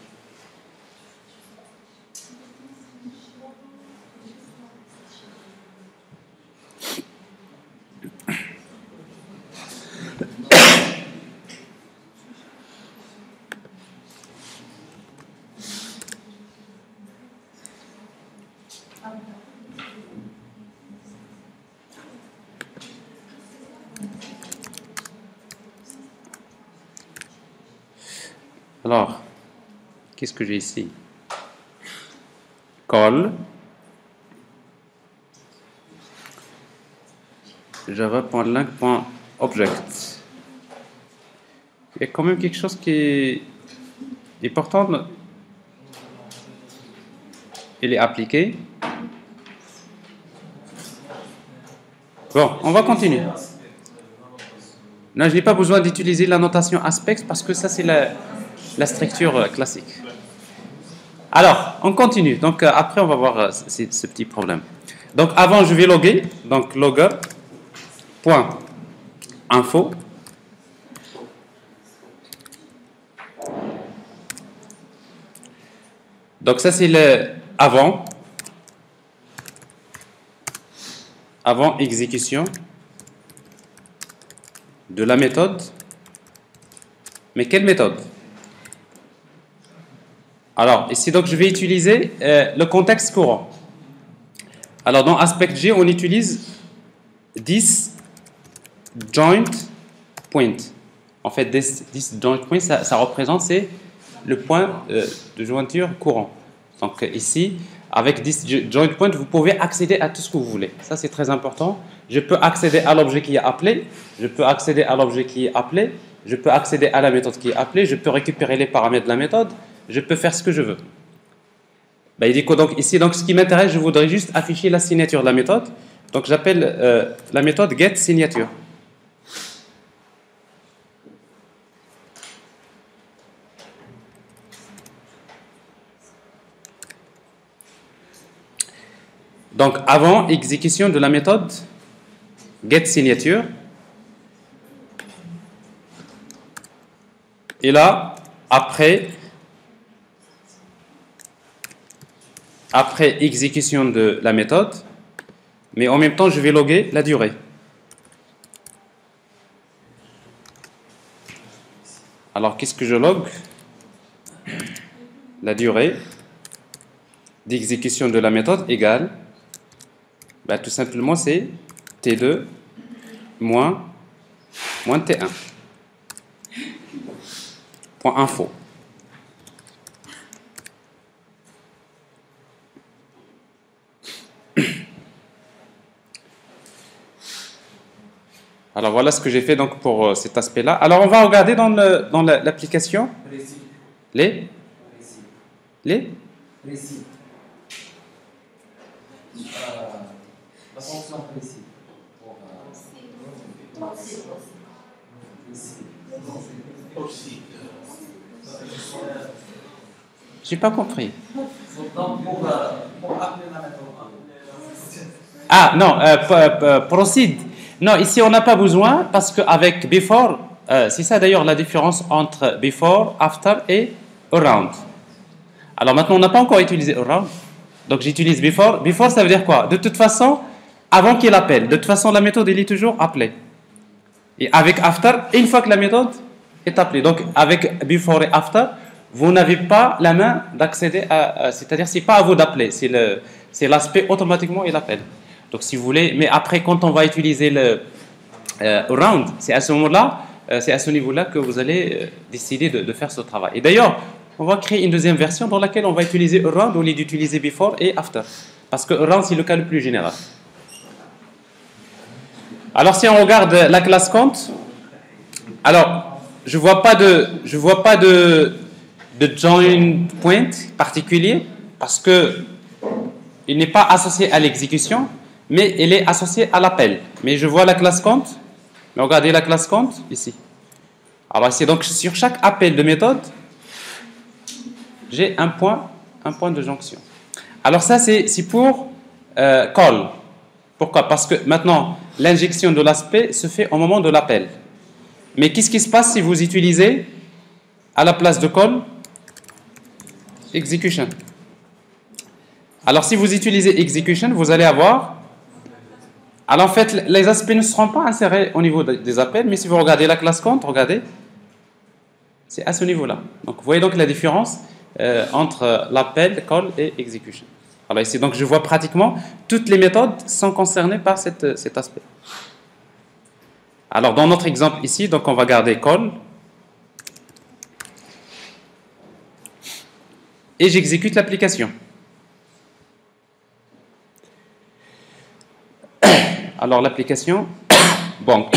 Alors, qu'est-ce que j'ai ici? Call java.lang.object. Il y a quand même quelque chose qui est important. Il est appliqué. Bon, on va continuer. Non, je n'ai pas besoin d'utiliser la notation aspect parce que ça, c'est la structure classique. Alors, on continue. Donc, après, on va voir ce petit problème. Donc, avant, je vais loguer. Donc, logger.info. Donc, ça, c'est le avant exécution de la méthode. Mais quelle méthode? Alors, ici, donc, je vais utiliser le contexte courant. Alors, dans AspectJ, on utilise this joint point. En fait, this joint point, ça représente, c'est le point de jointure courant. Donc, ici, avec this joint point, vous pouvez accéder à tout ce que vous voulez. Ça, c'est très important. Je peux accéder à l'objet qui est appelé, je peux accéder à l'objet qui est appelé, je peux accéder à la méthode qui est appelée, je peux récupérer les paramètres de la méthode, je peux faire ce que je veux. Ben, il dit quoi donc ici? Donc, ce qui m'intéresse, je voudrais juste afficher la signature de la méthode. Donc, j'appelle la méthode getSignature. Donc, avant exécution de la méthode getSignature. Et là, après exécution de la méthode, mais en même temps, je vais loguer la durée. Alors, qu'est-ce que je log? La durée d'exécution de la méthode égale, ben, tout simplement, c'est T2 moins T1. Point info. Alors voilà ce que j'ai fait donc pour cet aspect-là. Alors on va regarder dans l'application les la fonction précise. J'ai pas compris. Donc pour appeler la méthode. Ah non, proceed. Non, ici on n'a pas besoin parce qu'avec before, c'est ça d'ailleurs la différence entre before, after et around. Alors maintenant, on n'a pas encore utilisé around. Donc j'utilise before. Before, ça veut dire quoi? De toute façon, avant qu'il appelle. De toute façon, la méthode, elle est toujours appelée. Et avec after, une fois que la méthode est appelée. Donc avec before et after, vous n'avez pas la main d'accéder à... c'est-à-dire, c'est pas à vous d'appeler. C'est l'aspect automatiquement, il appelle. Donc si vous voulez... Mais après, quand on va utiliser le around, c'est à ce moment-là, c'est à ce niveau-là que vous allez décider de faire ce travail. Et d'ailleurs, on va créer une deuxième version dans laquelle on va utiliser around au lieu d'utiliser before et after. Parce que around, c'est le cas le plus général. Alors, si on regarde la classe compte, alors, je vois pas de join point particulier parce que il n'est pas associé à l'exécution, mais il est associé à l'appel. Mais je vois la classe compte. Mais regardez la classe compte ici. Alors, c'est donc sur chaque appel de méthode, j'ai un point de jonction. Alors ça, c'est pour call. Pourquoi? Parce que maintenant, l'injection de l'aspect se fait au moment de l'appel. Mais qu'est-ce qui se passe si vous utilisez, à la place de call, execution? Alors si vous utilisez execution, vous allez avoir... Alors en fait, les aspects ne seront pas insérés au niveau des appels, mais si vous regardez la classe compte, regardez, c'est à ce niveau-là. Donc vous voyez donc la différence entre l'appel, call et execution. Alors ici, donc je vois pratiquement toutes les méthodes sont concernées par cet aspect. Alors dans notre exemple ici, donc on va garder call et j'exécute l'application. Alors l'application, bon.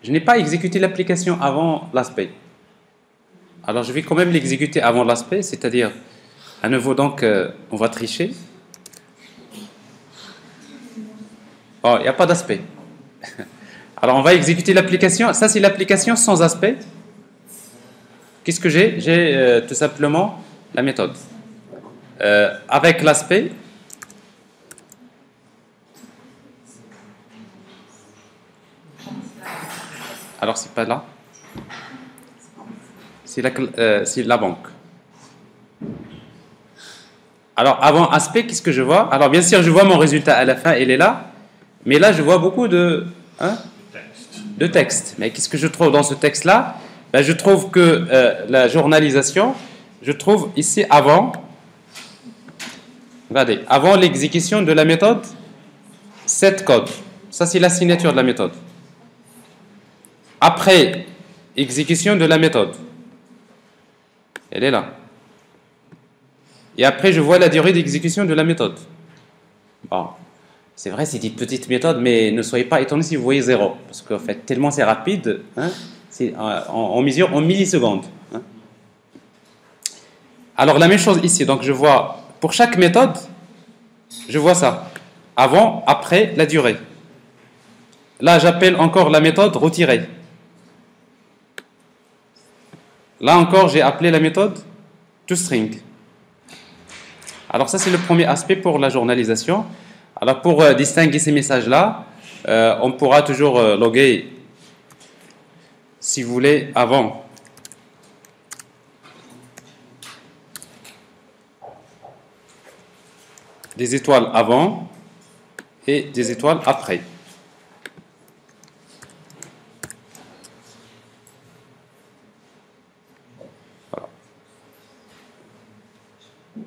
Je n'ai pas exécuté l'application avant l'aspect. Alors je vais quand même l'exécuter avant l'aspect, c'est-à-dire, à nouveau donc, on va tricher. Oh, il n'y a pas d'aspect. Alors on va exécuter l'application. Ça c'est l'application sans aspect. Qu'est-ce que j'ai? J'ai tout simplement la méthode. Avec l'aspect, alors c'est pas là, c'est la banque. Alors avant aspect, qu'est-ce que je vois? Alors bien sûr, je vois mon résultat à la fin, il est là, mais là je vois beaucoup de texte. Mais qu'est-ce que je trouve dans ce texte-là? Ben, je trouve que la journalisation, je trouve ici avant, regardez, avant l'exécution de la méthode, set code. Ça c'est la signature de la méthode. Après exécution de la méthode, elle est là. Et après, je vois la durée d'exécution de la méthode. Bon, c'est vrai, c'est une petite méthode, mais ne soyez pas étonnés si vous voyez 0. Parce qu'en fait, tellement c'est rapide, hein, on mesure en millisecondes. Hein. Alors, la même chose ici. Donc, je vois, pour chaque méthode, je vois ça. Avant, après, la durée. Là, j'appelle encore la méthode retirer. Là encore, j'ai appelé la méthode toString. Alors ça, c'est le premier aspect pour la journalisation. Alors pour distinguer ces messages-là, on pourra toujours loguer, si vous voulez, avant. Des étoiles avant et des étoiles après.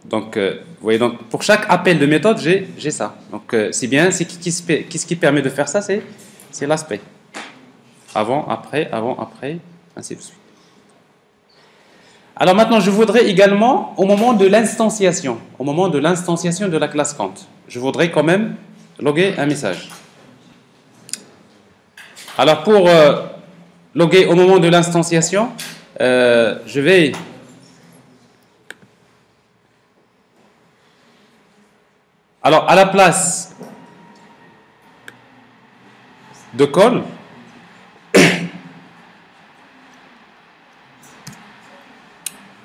Donc, vous voyez, donc, pour chaque appel de méthode, j'ai ça. Donc, c'est bien. Qu'est-ce qui permet de faire ça? C'est l'aspect. Avant, après, ainsi de suite. Alors maintenant, je voudrais également, au moment de l'instanciation de la classe count, je voudrais quand même loguer un message. Alors, pour loguer au moment de l'instanciation, je vais... Alors, à la place de call,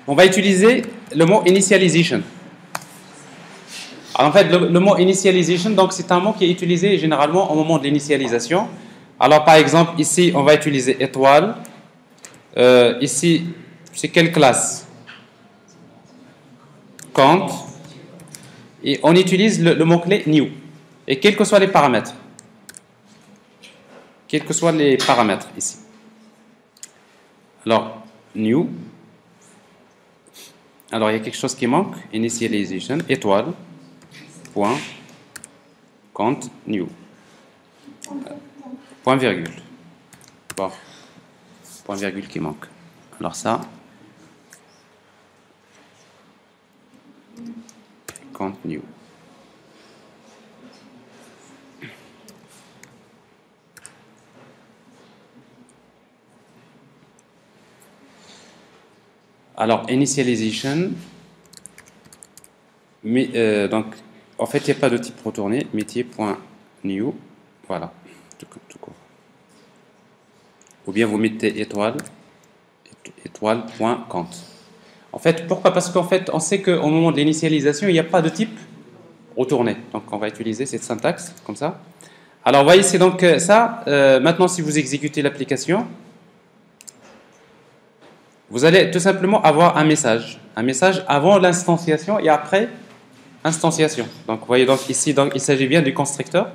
on va utiliser le mot initialization. Alors, en fait, le mot initialization, donc c'est un mot qui est utilisé généralement au moment de l'initialisation. Alors, par exemple, ici, on va utiliser étoile. Ici, c'est quelle classe? Count. Et on utilise le mot-clé new. Et quels que soient les paramètres. Quels que soient les paramètres ici. Alors, new. Alors, il y a quelque chose qui manque. Initialization, étoile, point, count, new. Point virgule. Bon. Point virgule qui manque. Alors ça. Count, new. Alors, initialization, mais, donc, en fait, il n'y a pas de type retourné, métier.new, voilà, tout court. Ou bien vous mettez étoile.count. En fait, pourquoi? Parce qu'en fait, on sait qu'au moment de l'initialisation, il n'y a pas de type retourné. Donc, on va utiliser cette syntaxe, comme ça. Alors, voyez, c'est donc ça. Maintenant, si vous exécutez l'application, vous allez tout simplement avoir un message avant l'instanciation et après instanciation. Donc, vous voyez, donc ici, donc, il s'agit bien du constructeur.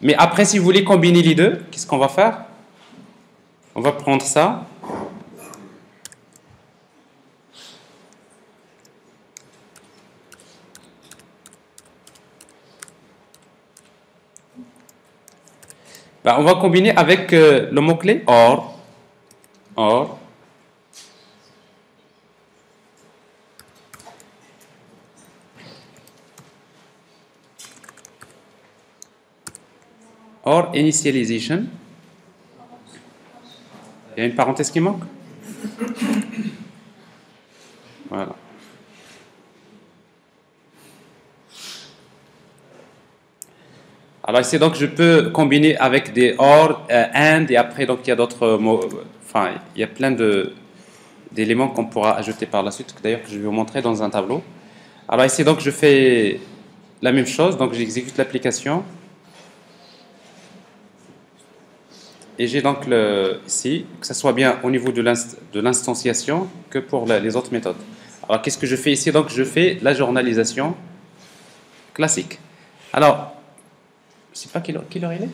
Mais après, si vous voulez combiner les deux, qu'est-ce qu'on va faire? On va prendre ça. Ben, on va combiner avec le mot-clé OR. OR. Or initialization. Il y a une parenthèse qui manque. Voilà. Alors ici donc je peux combiner avec des or, and et après donc il y a d'autres mots. Enfin il y a plein d'éléments qu'on pourra ajouter par la suite. D'ailleurs que je vais vous montrer dans un tableau. Alors ici donc je fais la même chose. Donc j'exécute l'application. Et j'ai donc ici, que ce soit bien au niveau de l'instanciation que pour les autres méthodes. Alors, qu'est-ce que je fais ici? Donc, je fais la journalisation classique. Alors, je ne sais pas quelle heure il est?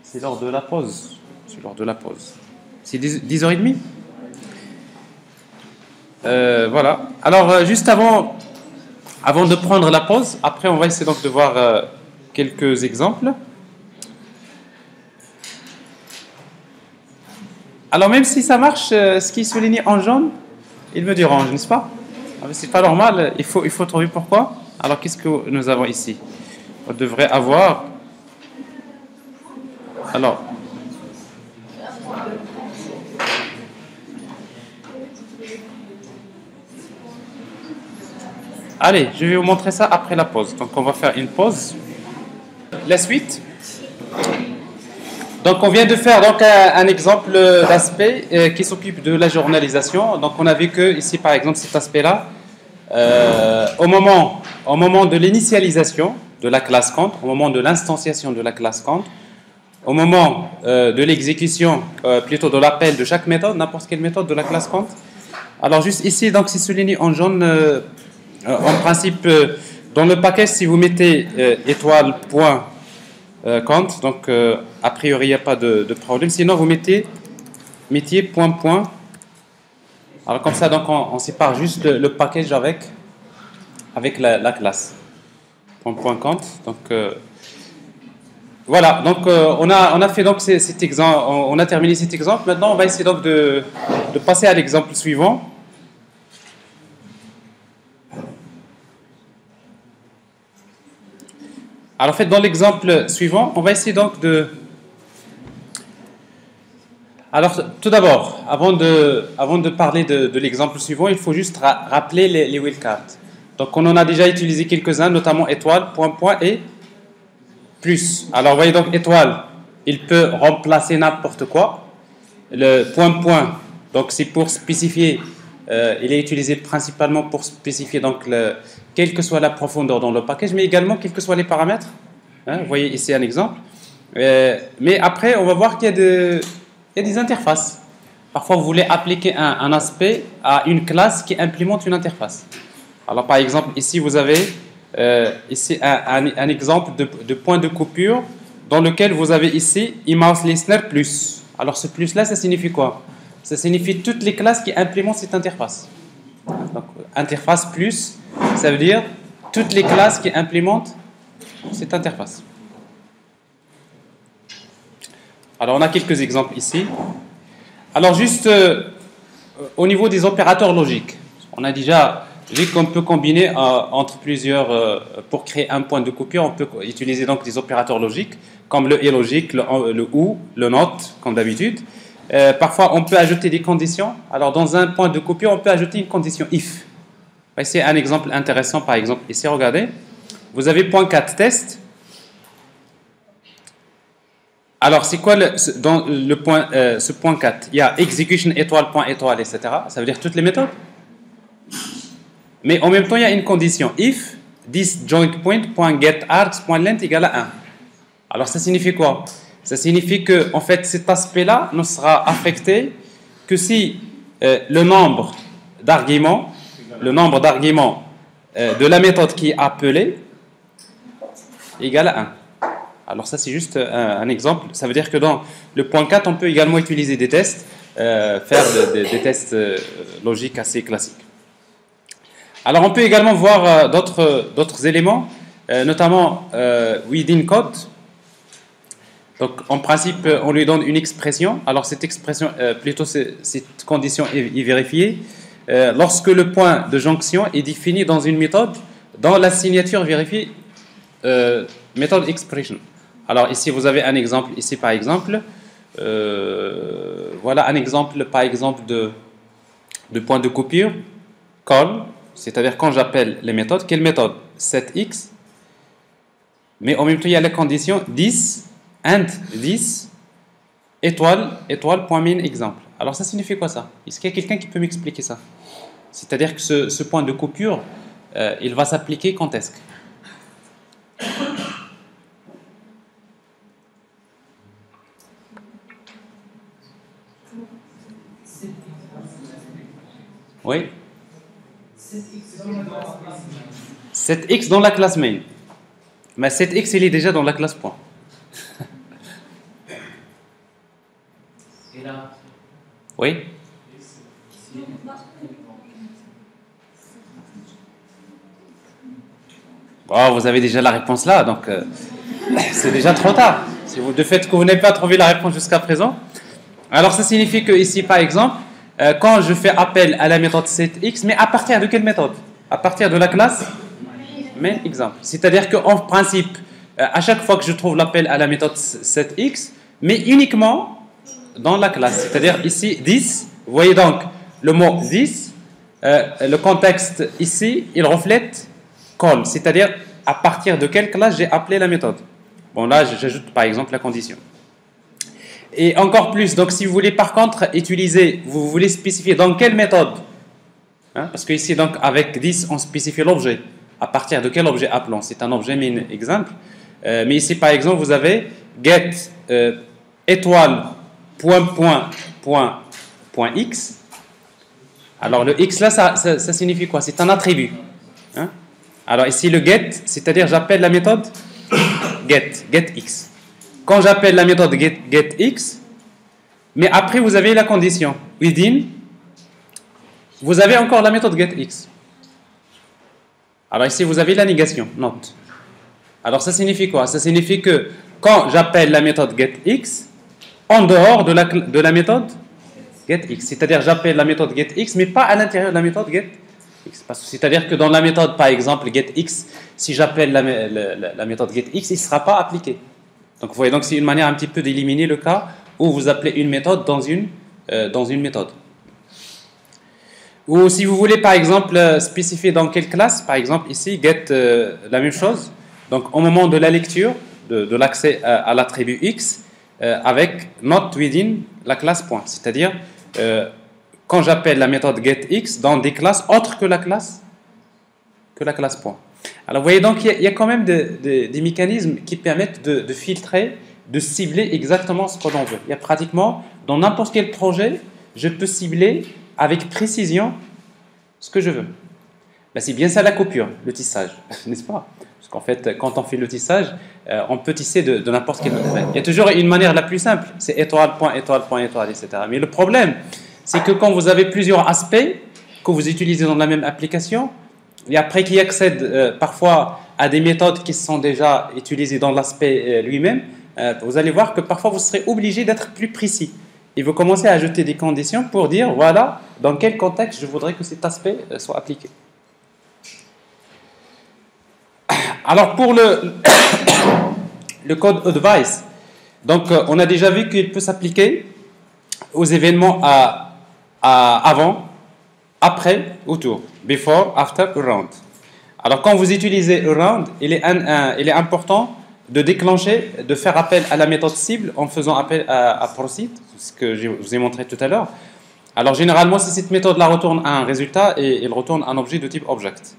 C'est l'heure de la pause. C'est l'heure de la pause. C'est 10h30? Voilà. Alors, juste avant de prendre la pause, après, on va essayer donc de voir quelques exemples. Alors même si ça marche, ce qui est souligné en jaune, il me dérange, n'est-ce pas? C'est pas normal, il faut trouver pourquoi. Alors qu'est-ce que nous avons ici? On devrait avoir... Alors... Allez, je vais vous montrer ça après la pause. Donc on va faire une pause. La suite. Donc on vient de faire donc un exemple d'aspect qui s'occupe de la journalisation. Donc on a vu que ici par exemple cet aspect-là, au moment de l'initialisation de la classe count, au moment de l'instanciation de la classe count, au moment de l'exécution, plutôt de l'appel de chaque méthode, n'importe quelle méthode de la classe count. Alors juste ici donc c'est souligné en jaune. En principe, dans le package, si vous mettez étoile.count, donc a priori il n'y a pas de problème. Sinon, vous mettez métier.. Alors comme ça, donc on sépare juste le package avec la classe. .count. Donc voilà. Donc on a fait donc cet exemple. On a terminé cet exemple. Maintenant, on va essayer donc de passer à l'exemple suivant. Alors, en fait, dans l'exemple suivant, on va essayer donc de... Alors, tout d'abord, avant de parler de l'exemple suivant, il faut juste rappeler les wildcards. Donc, on en a déjà utilisé quelques-uns, notamment étoile, point et plus. Alors, vous voyez donc étoile, il peut remplacer n'importe quoi. Le point, donc c'est pour spécifier il est utilisé principalement pour spécifier donc quelle que soit la profondeur dans le package, mais également quels que soient les paramètres. Hein, vous voyez ici un exemple. Mais après, on va voir qu'il y a des interfaces. Parfois, vous voulez appliquer un aspect à une classe qui implémente une interface. Alors, par exemple, ici, vous avez ici un exemple de point de coupure dans lequel vous avez ici eMouse Listener plus. Alors, ce plus-là, ça signifie quoi? Ça signifie toutes les classes qui implémentent cette interface. Donc, interface plus, ça veut dire toutes les classes qui implémentent cette interface. Alors, on a quelques exemples ici. Alors, juste au niveau des opérateurs logiques, on a déjà vu qu'on peut combiner entre plusieurs, pour créer un point de coupure, on peut utiliser donc des opérateurs logiques, comme le et logique, le ou, le not, comme d'habitude. Parfois, on peut ajouter des conditions. Alors, dans un point de coupure, on peut ajouter une condition if. C'est un exemple intéressant, par exemple, ici, regardez. Vous avez point 4 test. Alors, c'est quoi dans ce point 4? Il y a execution étoile, point étoile, etc. Ça veut dire toutes les méthodes. Mais en même temps, il y a une condition. If this joint point, .getArgs.length égale à 1. Alors, ça signifie quoi? Ça signifie que, en fait, cet aspect-là ne sera affecté que si le nombre d'arguments de la méthode qui est appelée égale à 1. Alors ça, c'est juste un exemple. Ça veut dire que dans le point 4, on peut également utiliser des tests, faire des tests logiques assez classiques. Alors on peut également voir d'autres éléments, notamment within code. Donc en principe, on lui donne une expression. Alors cette expression, plutôt cette condition est vérifiée lorsque le point de jonction est défini dans une méthode dans la signature vérifiée méthode expression. Alors ici vous avez un exemple, ici par exemple, voilà un exemple par exemple de point de coupure, call, c'est-à-dire quand j'appelle les méthodes, quelle méthode? setX, mais en même temps il y a la condition this and this étoile point min exemple. Alors ça signifie quoi ça? Est-ce qu'il y a quelqu'un qui peut m'expliquer ça? C'est-à-dire que ce point de coupure, il va s'appliquer quand est-ce que? Oui. 7x dans la classe main. Mais 7x, il est déjà dans la classe point. Oui. Bon, vous avez déjà la réponse là, donc c'est déjà trop tard. Si vous, de fait que vous n'avez pas trouvé la réponse jusqu'à présent. Alors ça signifie que ici, par exemple, quand je fais appel à la méthode setX, mais à partir de quelle méthode? À partir de la classe main exemple. C'est-à-dire qu'en principe, à chaque fois que je trouve l'appel à la méthode setX, mais uniquement dans la classe. C'est-à-dire ici, this, vous voyez donc le mot this, le contexte ici, il reflète call, c'est-à-dire à partir de quelle classe j'ai appelé la méthode. Bon là, j'ajoute par exemple la condition. Et encore plus, donc si vous voulez par contre utiliser, vous voulez spécifier dans quelle méthode, hein, parce que ici donc avec this on spécifie l'objet, à partir de quel objet appelons, c'est un objet min exemple, mais ici par exemple vous avez get étoile point x, alors le x là ça signifie quoi? C'est un attribut, hein? Alors ici le get, c'est-à-dire j'appelle la méthode getX. Quand j'appelle la méthode getX, mais après vous avez la condition within, vous avez encore la méthode getX. Alors ici vous avez la négation, not. Alors ça signifie quoi? Ça signifie que quand j'appelle la méthode getX, en dehors de la méthode getX, c'est-à-dire j'appelle la méthode getX, mais pas à l'intérieur de la méthode getX. C'est-à-dire que dans la méthode, par exemple, getX, si j'appelle la méthode getX, il ne sera pas appliqué. Donc vous voyez, donc c'est une manière un petit peu d'éliminer le cas où vous appelez une méthode dans une méthode. Ou si vous voulez, par exemple, spécifier dans quelle classe, par exemple, ici, get, la même chose. Donc au moment de la lecture, de l'accès à l'attribut X, avec not within la classe point. C'est-à-dire quand j'appelle la méthode getX dans des classes autres que la classe point. Alors vous voyez donc il y a quand même des mécanismes qui permettent de filtrer, de cibler exactement ce que l'on veut. Il y a pratiquement, dans n'importe quel projet, je peux cibler avec précision ce que je veux. Ben, c'est bien ça la coupure, le tissage, n'est-ce pas? Parce qu'en fait, quand on fait le tissage, on peut tisser de n'importe quelle manière. Il y a toujours une manière la plus simple, c'est étoile, point, étoile, point, étoile, etc. Mais le problème, c'est que quand vous avez plusieurs aspects que vous utilisez dans la même application, et après qui accèdent parfois à des méthodes qui sont déjà utilisées dans l'aspect lui-même, vous allez voir que parfois vous serez obligé d'être plus précis. Et vous commencez à ajouter des conditions pour dire, voilà, dans quel contexte je voudrais que cet aspect soit appliqué. Alors pour le code advice, donc on a déjà vu qu'il peut s'appliquer aux événements avant, après, autour, before, after, around. Alors quand vous utilisez around, il est important de déclencher, de faire appel à la méthode cible en faisant appel à proceed, ce que je vous ai montré tout à l'heure. Alors généralement, si cette méthode-là retourne à un résultat, et elle retourne un objet de type object.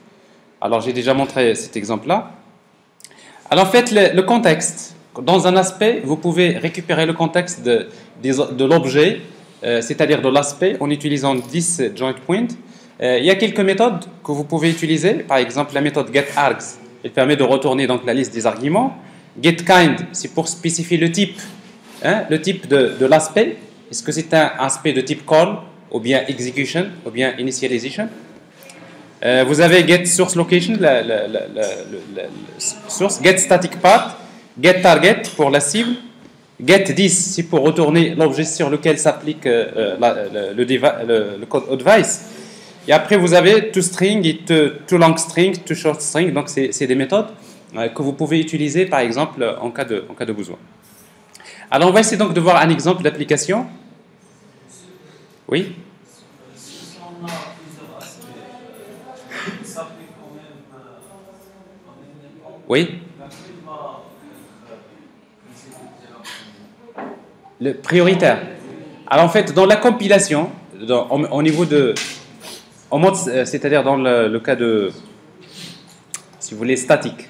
Alors j'ai déjà montré cet exemple-là. Alors en fait, le contexte. Dans un aspect, vous pouvez récupérer le contexte de l'objet, c'est-à-dire de l'aspect, en utilisant this joint point. Il y a quelques méthodes que vous pouvez utiliser. Par exemple, la méthode getArgs, elle permet de retourner donc la liste des arguments. GetKind, c'est pour spécifier le type de l'aspect. Est-ce que c'est un aspect de type call, ou bien execution, ou bien initialization? Vous avez getSourceLocation, la source, getStaticPath, getTarget pour la cible, getThis, c'est pour retourner l'objet sur lequel s'applique le code advice. Et après, vous avez toString et toLongString, toShortString. Donc, c'est des méthodes que vous pouvez utiliser, par exemple, en cas de besoin. Alors, on va essayer donc de voir un exemple d'application. Oui? Si on a plusieurs aspects, ça fait quand même un élément. Oui? Laquelle va Le prioritaire. Alors, en fait, dans la compilation, au niveau de... c'est-à-dire dans le cas de, si vous voulez, statique,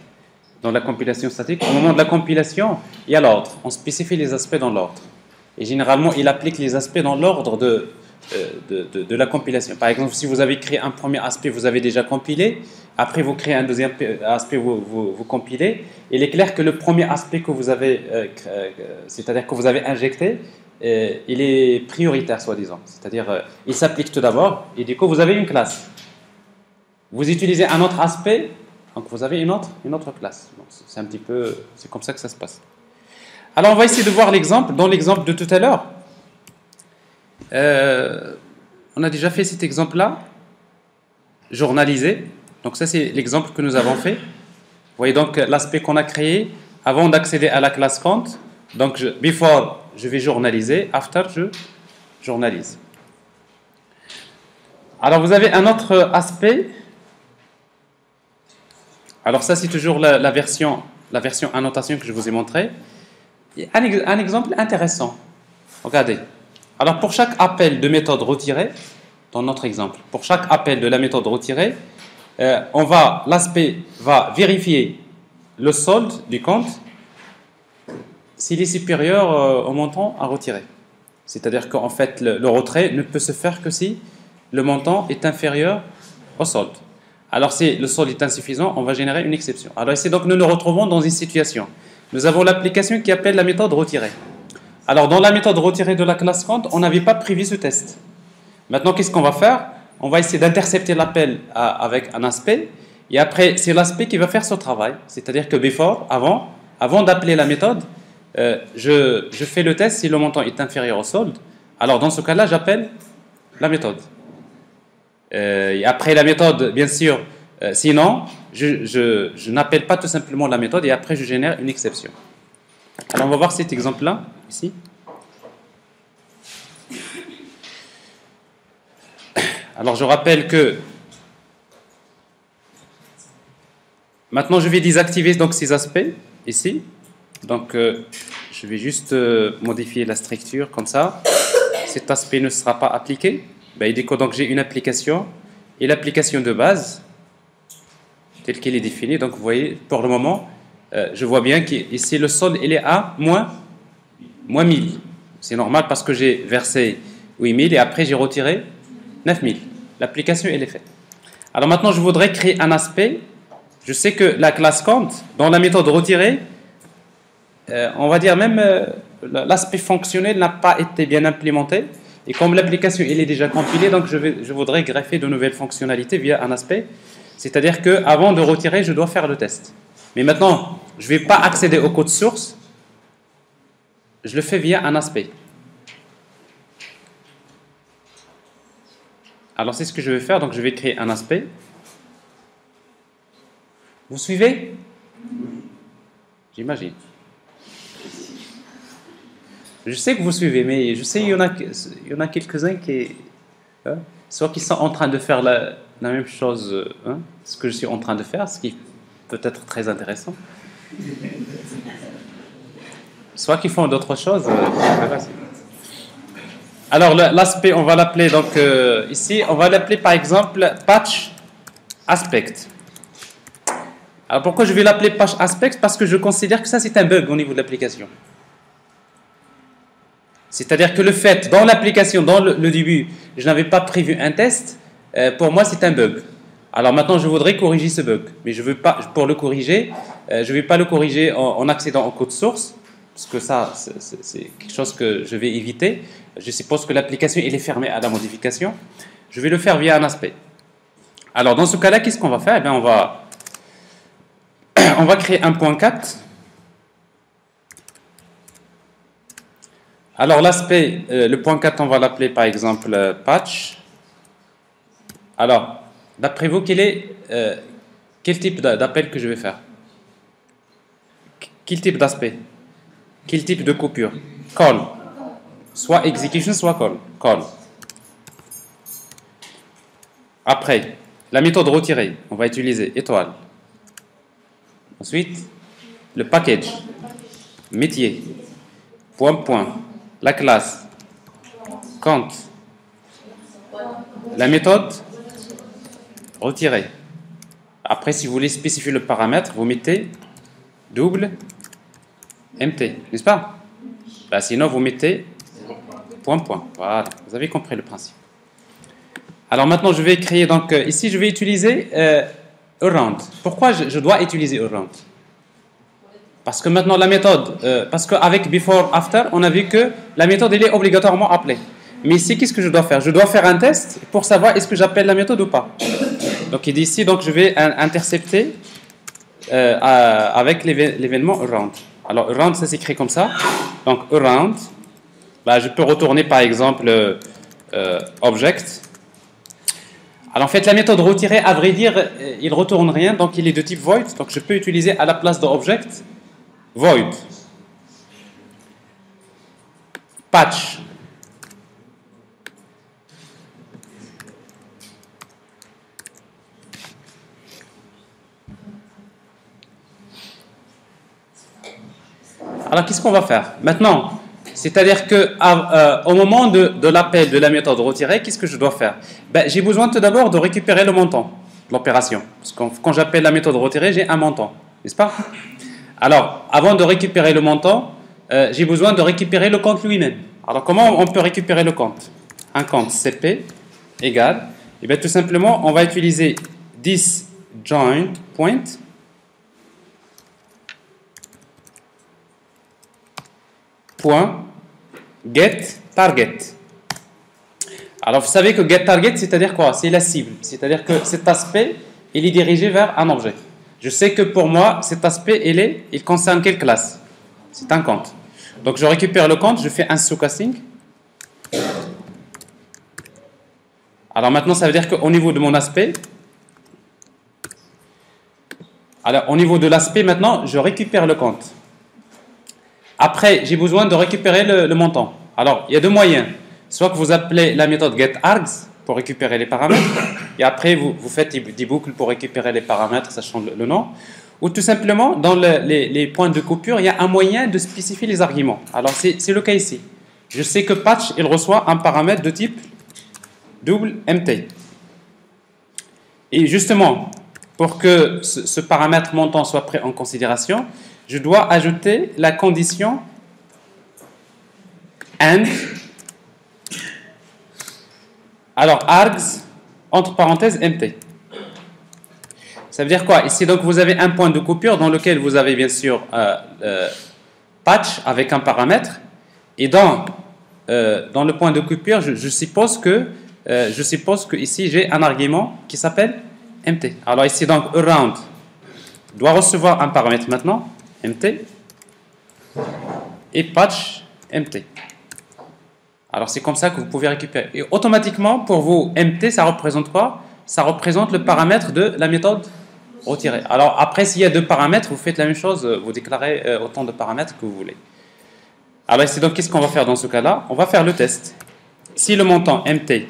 dans la compilation statique, au moment de la compilation, il y a l'ordre. On spécifie les aspects dans l'ordre. Et généralement, il applique les aspects dans l'ordre de la compilation. Par exemple, si vous avez créé un premier aspect, vous avez déjà compilé. Après, vous créez un deuxième aspect, vous compilez. Il est clair que le premier aspect que vous avez, c'est-à-dire que vous avez injecté, il est prioritaire, soi-disant. C'est-à-dire, il s'applique tout d'abord, et du coup, vous avez une classe. Vous utilisez un autre aspect, donc vous avez une autre classe. C'est un petit peu, c'est comme ça que ça se passe. Alors, on va essayer de voir l'exemple. Dans l'exemple de tout à l'heure, on a déjà fait cet exemple-là, journalisé. Donc ça, c'est l'exemple que nous avons fait. Vous voyez donc l'aspect qu'on a créé avant d'accéder à la classe count. Donc, before, je vais journaliser. After, je journalise. Alors, vous avez un autre aspect. Alors, ça, c'est toujours la version annotation que je vous ai montrée. Un exemple intéressant. Regardez. Alors, pour chaque appel de méthode retirée, dans notre exemple, pour chaque appel de la méthode retirée, l'aspect va vérifier le solde du compte s'il est supérieur au montant à retirer. C'est-à-dire qu'en fait, le retrait ne peut se faire que si le montant est inférieur au solde. Alors, si le solde est insuffisant, on va générer une exception. Alors ici, donc, nous nous retrouvons dans une situation. Nous avons l'application qui appelle la méthode retirée. Alors, dans la méthode retirée de la classe count, on n'avait pas prévu ce test. Maintenant, qu'est-ce qu'on va faire? On va essayer d'intercepter l'appel avec un aspect. Et après, c'est l'aspect qui va faire ce travail. C'est-à-dire que before, avant d'appeler la méthode, je fais le test si le montant est inférieur au solde. Alors, dans ce cas-là, j'appelle la méthode. Et après la méthode, bien sûr, sinon, je n'appelle pas tout simplement la méthode et après, je génère une exception. Alors, on va voir cet exemple-là, ici. Alors, je rappelle que maintenant, je vais désactiver donc, ces aspects, ici. Donc, je vais juste modifier la structure comme ça. Cet aspect ne sera pas appliqué. Ben, il dit que donc j'ai une application et l'application de base telle qu'elle est définie. Donc vous voyez, pour le moment, je vois bien qu'ici le solde il est à moins 1000. C'est normal parce que j'ai versé 8000 et après j'ai retiré 9000. L'application elle est faite. Alors maintenant je voudrais créer un aspect. Je sais que la classe count dans la méthode retirée, on va dire même l'aspect fonctionnel n'a pas été bien implémenté. Et comme l'application elle est déjà compilée, donc je voudrais greffer de nouvelles fonctionnalités via un aspect. C'est-à-dire qu'avant de retirer, je dois faire le test. Mais maintenant, je ne vais pas accéder au code source. Je le fais via un aspect. Alors c'est ce que je vais faire. Donc je vais créer un aspect. Vous suivez? J'imagine. Je sais que vous suivez, mais je sais qu'il y en a quelques-uns qui, hein, soit qui sont en train de faire la même chose, hein, ce que je suis en train de faire, ce qui peut être très intéressant, soit qui font d'autres choses. Alors l'aspect, on va l'appeler donc ici, on va l'appeler par exemple patch aspect. Alors pourquoi je vais l'appeler patch aspect? Parce que je considère que ça c'est un bug au niveau de l'application. C'est-à-dire que le fait, dans l'application, dans le début, je n'avais pas prévu un test, pour moi c'est un bug. Alors maintenant je voudrais corriger ce bug, mais je veux pas, pour le corriger, je ne vais pas le corriger en accédant au code source, parce que ça c'est quelque chose que je vais éviter. Je suppose que l'application elle est fermée à la modification. Je vais le faire via un aspect. Alors dans ce cas-là, qu'est-ce qu'on va faire? Eh bien, on va créer un point 4. Alors l'aspect, le point 4, on va l'appeler par exemple patch. Alors, d'après vous, quel type d'appel que je vais faire? Quel type d'aspect? Quel type de coupure? Call. Soit execution, soit call. Call. Après, la méthode retirée, on va utiliser étoile. Ensuite, le package, métier, point. La classe, count, la méthode, retirée. Après, si vous voulez spécifier le paramètre, vous mettez double mt, n'est-ce pas? Bah, sinon, vous mettez point. Voilà, vous avez compris le principe. Alors maintenant, je vais créer, donc ici, je vais utiliser around. Pourquoi je dois utiliser around? Parce que maintenant la méthode, parce qu'avec before, after, on a vu que la méthode elle est obligatoirement appelée. Mais ici, qu'est-ce que je dois faire? Je dois faire un test pour savoir est-ce que j'appelle la méthode ou pas. Donc il dit ici, donc je vais intercepter avec l'événement around. Alors around, ça s'écrit comme ça. Donc around, bah, je peux retourner par exemple object. Alors en fait, la méthode retirée, à vrai dire, il ne retourne rien, donc il est de type void. Donc je peux utiliser à la place de object void, patch, alors qu'est-ce qu'on va faire maintenant? C'est-à-dire que au moment de l'appel de la méthode retirée, qu'est-ce que je dois faire? Ben, j'ai besoin tout d'abord de récupérer le montant de l'opération, parce que quand j'appelle la méthode retirée, j'ai un montant, n'est-ce pas? Alors, avant de récupérer le montant, j'ai besoin de récupérer le compte lui-même. Alors, comment on peut récupérer le compte? Un compte CP égale, et bien tout simplement, on va utiliser this join point get target. Alors, vous savez que get target, c'est-à-dire quoi? C'est la cible. C'est-à-dire que cet aspect, il est dirigé vers un objet. Je sais que pour moi, cet aspect, il concerne quelle classe? C'est un compte. Donc, je récupère le compte, je fais un sous-casting. Alors maintenant, ça veut dire qu'au niveau de mon aspect, alors au niveau de l'aspect, maintenant, je récupère le compte. Après, j'ai besoin de récupérer le montant. Alors, il y a deux moyens. Soit que vous appelez la méthode getArgs pour récupérer les paramètres, et après vous faites des boucles pour récupérer les paramètres, sachant le nom, ou tout simplement, dans les points de coupure, il y a un moyen de spécifier les arguments. Alors, c'est le cas ici. Je sais que patch, il reçoit un paramètre de type double MT. Et justement, pour que ce paramètre montant soit pris en considération, je dois ajouter la condition AND. Alors, args, entre parenthèses, MT. Ça veut dire quoi? Ici, donc, vous avez un point de coupure dans lequel vous avez bien sûr patch avec un paramètre. Et dans le point de coupure, je suppose que ici, j'ai un argument qui s'appelle MT. Alors ici, donc, around doit recevoir un paramètre maintenant, MT, et patch MT. Alors c'est comme ça que vous pouvez récupérer. Et automatiquement, pour vous, MT, ça représente quoi? Ça représente le paramètre de la méthode retirée. Alors après, s'il y a deux paramètres, vous faites la même chose, vous déclarez autant de paramètres que vous voulez. Alors ici, donc, qu'est-ce qu'on va faire dans ce cas-là? On va faire le test. Si le montant MT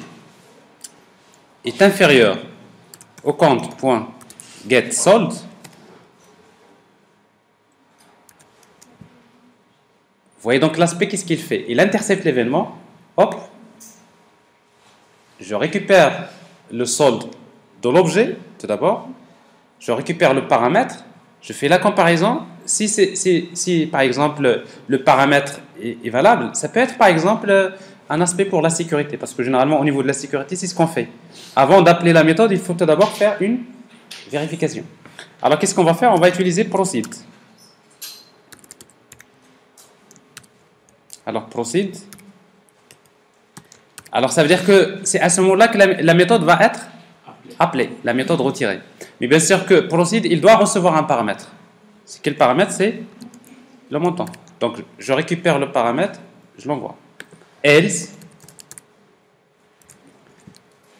est inférieur au compte.getSold, vous voyez donc l'aspect, qu'est-ce qu'il fait? Il intercepte l'événement, hop, je récupère le solde de l'objet, tout d'abord, je récupère le paramètre, je fais la comparaison. Si par exemple le paramètre est valable, ça peut être par exemple un aspect pour la sécurité, parce que généralement au niveau de la sécurité, c'est ce qu'on fait. Avant d'appeler la méthode, il faut tout d'abord faire une vérification. Alors qu'est-ce qu'on va faire? On va utiliser proceed. Alors proceed. Alors ça veut dire que c'est à ce moment-là que la méthode va être appelée, la méthode retirée. Mais bien sûr que proceed, il doit recevoir un paramètre. C'est quel paramètre? C'est le montant. Donc je récupère le paramètre, je l'envoie. Else.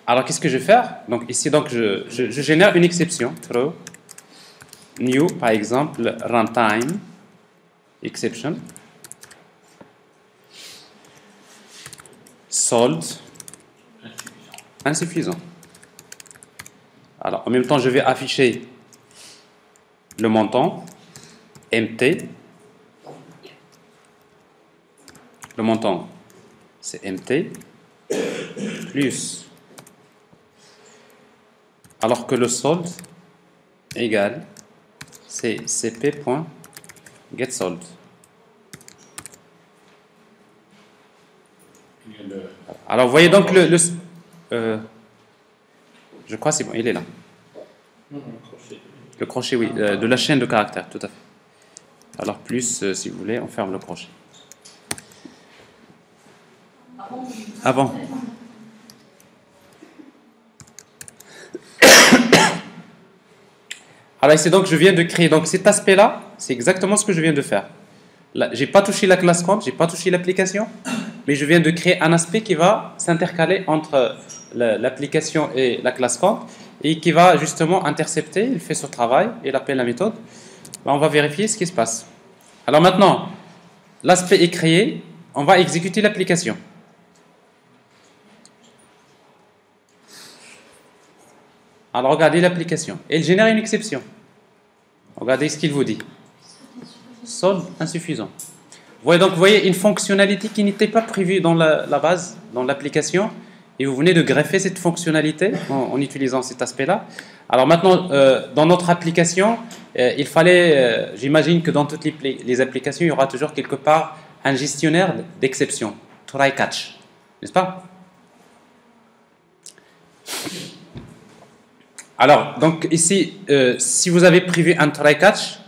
Alors qu'est-ce que je vais faire? Donc ici, donc je génère une exception. Throw new, par exemple, runtime exception. Sold insuffisant. Alors en même temps, je vais afficher le montant MT. Le montant c'est MT plus, alors que le solde égale c'est cp.getSold. Alors vous voyez donc je crois que c'est bon, il est là. Le crochet, oui, de la chaîne de caractères, tout à fait. Alors plus, si vous voulez, on ferme le crochet. Avant. Alors ici, donc, je viens de créer. Donc cet aspect-là, c'est exactement ce que je viens de faire. Là, j'ai pas touché la classe compte, j'ai pas touché l'application, mais je viens de créer un aspect qui va s'intercaler entre l'application et la classe compte, et qui va justement intercepter. Il fait son travail, il appelle la méthode. Ben, on va vérifier ce qui se passe. Alors maintenant, l'aspect est créé, on va exécuter l'application. Alors regardez l'application, elle génère une exception. Regardez ce qu'il vous dit. Solde insuffisant. Vous voyez une fonctionnalité qui n'était pas prévue dans la base, dans l'application, et vous venez de greffer cette fonctionnalité en utilisant cet aspect-là. Alors maintenant, dans notre application, il fallait, j'imagine que dans toutes les applications, il y aura toujours quelque part un gestionnaire d'exception, try catch, n'est-ce pas? Alors, donc ici, si vous avez prévu un try catch,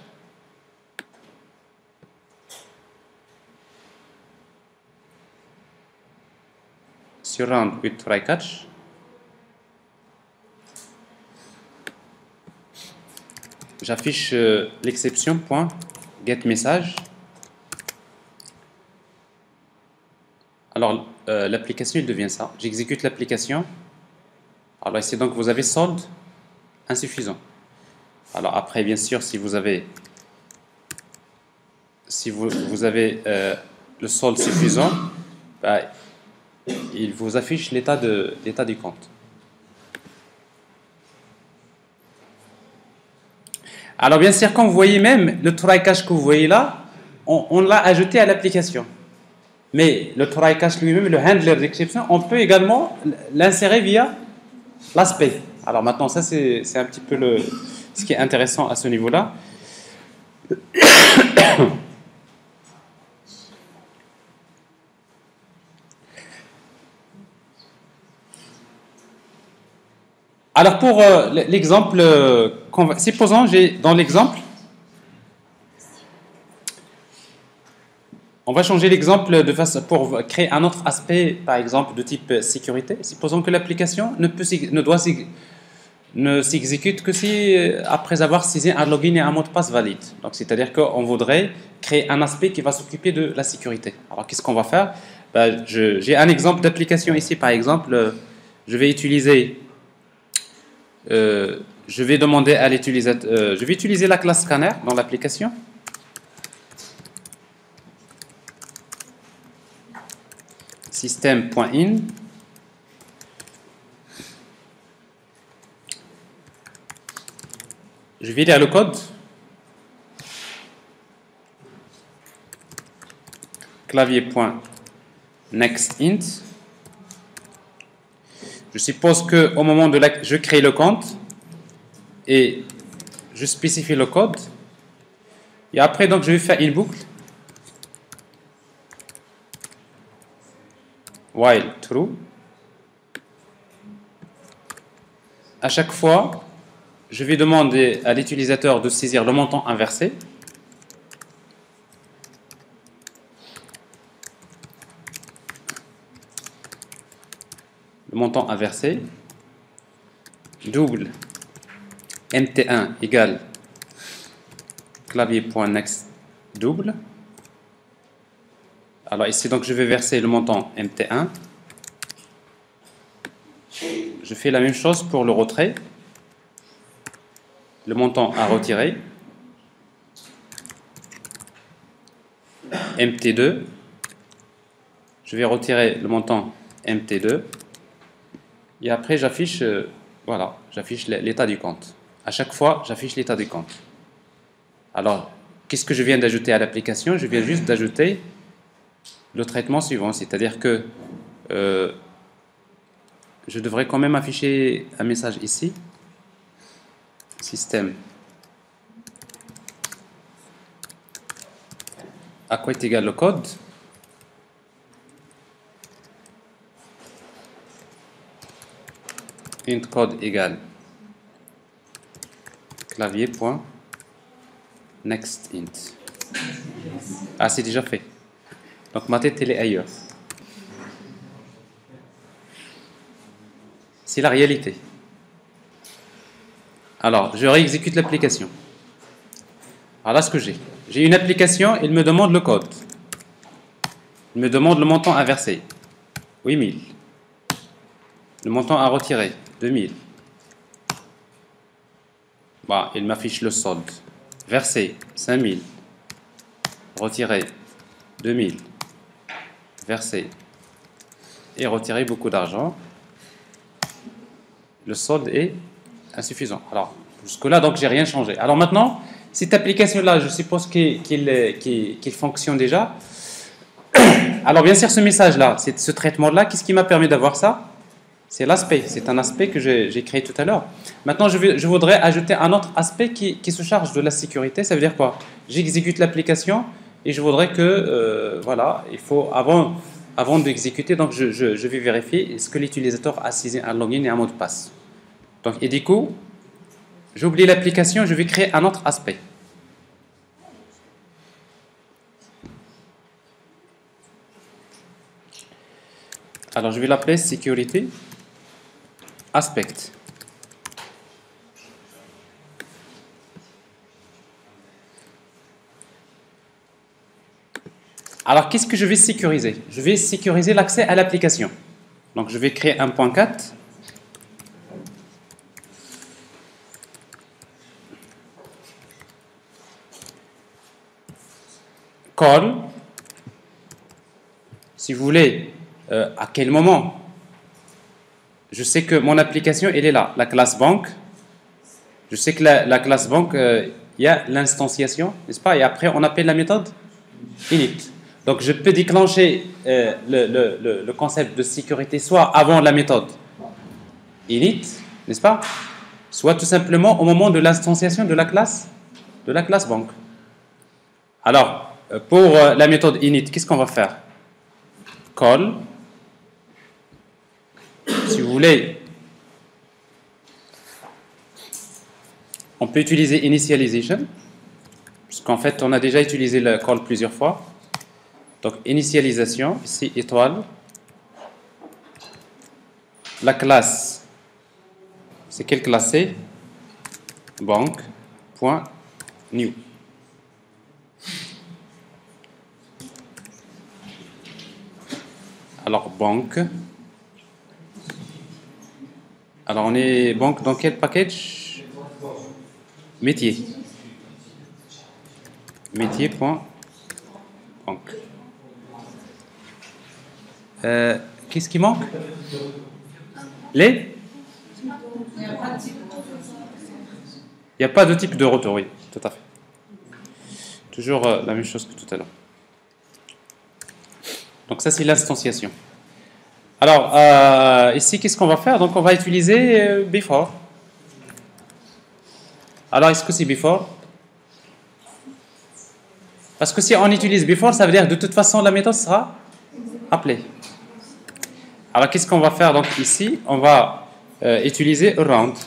sur round with try catch, j'affiche l'exception point get message. Alors l'application il devient ça. J'exécute l'application. Alors ici donc vous avez solde insuffisant. Alors après bien sûr si vous avez le solde suffisant, bah, il vous affiche l'état du compte. Alors bien sûr, quand vous voyez même le try catch que vous voyez là, on l'a ajouté à l'application. Mais le try catch lui-même, le handler d'exception, on peut également l'insérer via l'aspect. Alors maintenant, ça c'est un petit peu ce qui est intéressant à ce niveau-là. Alors pour l'exemple, supposons dans l'exemple, on va changer l'exemple de façon pour créer un autre aspect, par exemple de type sécurité. Supposons que l'application ne s'exécute que si après avoir saisi un login et un mot de passe valide. Donc c'est-à-dire qu'on voudrait créer un aspect qui va s'occuper de la sécurité. Alors qu'est-ce qu'on va faire? Ben, j'ai un exemple d'application ici, par exemple, je vais utiliser. Je vais demander à l'utilisateur, je vais utiliser la classe scanner dans l'application. System.in. Je vais lire le code. Clavier.nextInt. Je suppose qu'au moment de je crée le compte et je spécifie le code. Et après, donc, je vais faire une boucle. While true. À chaque fois, je vais demander à l'utilisateur de saisir le montant inversé. Le montant inversé. Double mt1 égale clavier.next double. Alors ici, donc, je vais verser le montant mt1. Je fais la même chose pour le retrait. Le montant à retirer. mt2. Je vais retirer le montant mt2. Et après, j'affiche voilà, j'affiche l'état du compte. À chaque fois, j'affiche l'état du compte. Alors, qu'est-ce que je viens d'ajouter à l'application? Je viens juste d'ajouter le traitement suivant, c'est-à-dire que je devrais quand même afficher un message ici. Système. À quoi est égal le code? Int code égale clavier.nextInt. Ah, c'est déjà fait. Donc ma tête, elle est ailleurs. C'est la réalité. Alors, je réexécute l'application. Alors là, ce que j'ai une application, il me demande le code. Il me demande le montant inversé. 8000. Le montant à retirer. 2000. Bah, il m'affiche le solde. Versé. 5000. Retirer. 2000. Versé. Et retirer beaucoup d'argent. Le solde est insuffisant. Alors, jusque-là, donc, j'ai rien changé. Alors maintenant, cette application-là, je suppose qu'il fonctionne déjà. Alors, bien sûr, ce message-là, ce traitement-là, qu'est-ce qui m'a permis d'avoir ça? C'est l'aspect. C'est un aspect que j'ai créé tout à l'heure. Maintenant, je voudrais ajouter un autre aspect qui se charge de la sécurité. Ça veut dire quoi? J'exécute l'application et je voudrais que, voilà, il faut, avant d'exécuter, donc je vais vérifier est-ce que l'utilisateur a saisi un login et un mot de passe. Donc, et du coup, j'oublie l'application, je vais créer un autre aspect. Alors, je vais l'appeler sécurité aspect. Alors, qu'est-ce que je vais sécuriser? Je vais sécuriser l'accès à l'application. Donc, je vais créer un point 4. Call. Si vous voulez, à quel moment? Je sais que mon application, elle est là, la classe banque. Je sais que la classe banque, il y a l'instanciation, n'est-ce pas? Et après, on appelle la méthode init. Donc, je peux déclencher le concept de sécurité soit avant la méthode init, n'est-ce pas? Soit tout simplement au moment de l'instanciation de la classe banque. Alors, pour la méthode init, qu'est-ce qu'on va faire? Call. Si vous voulez, on peut utiliser initialization, puisqu'en fait, on a déjà utilisé le call plusieurs fois. Donc, initialisation, ici, étoile. La classe, c'est quelle classe c'est? Bank.new. Alors, banque. Alors, on est banque dans quel package? Métier. Métier.banque. Qu'est-ce qui manque? Les? Il n'y a pas de type de retour, oui, tout à fait. Toujours la même chose que tout à l'heure. Donc ça, c'est l'instanciation. Alors, ici, qu'est-ce qu'on va faire? Donc, on va utiliser before. Alors, est-ce que c'est before? Parce que si on utilise before, ça veut dire de toute façon, la méthode sera appelée. Alors, qu'est-ce qu'on va faire? Donc, ici, on va utiliser around.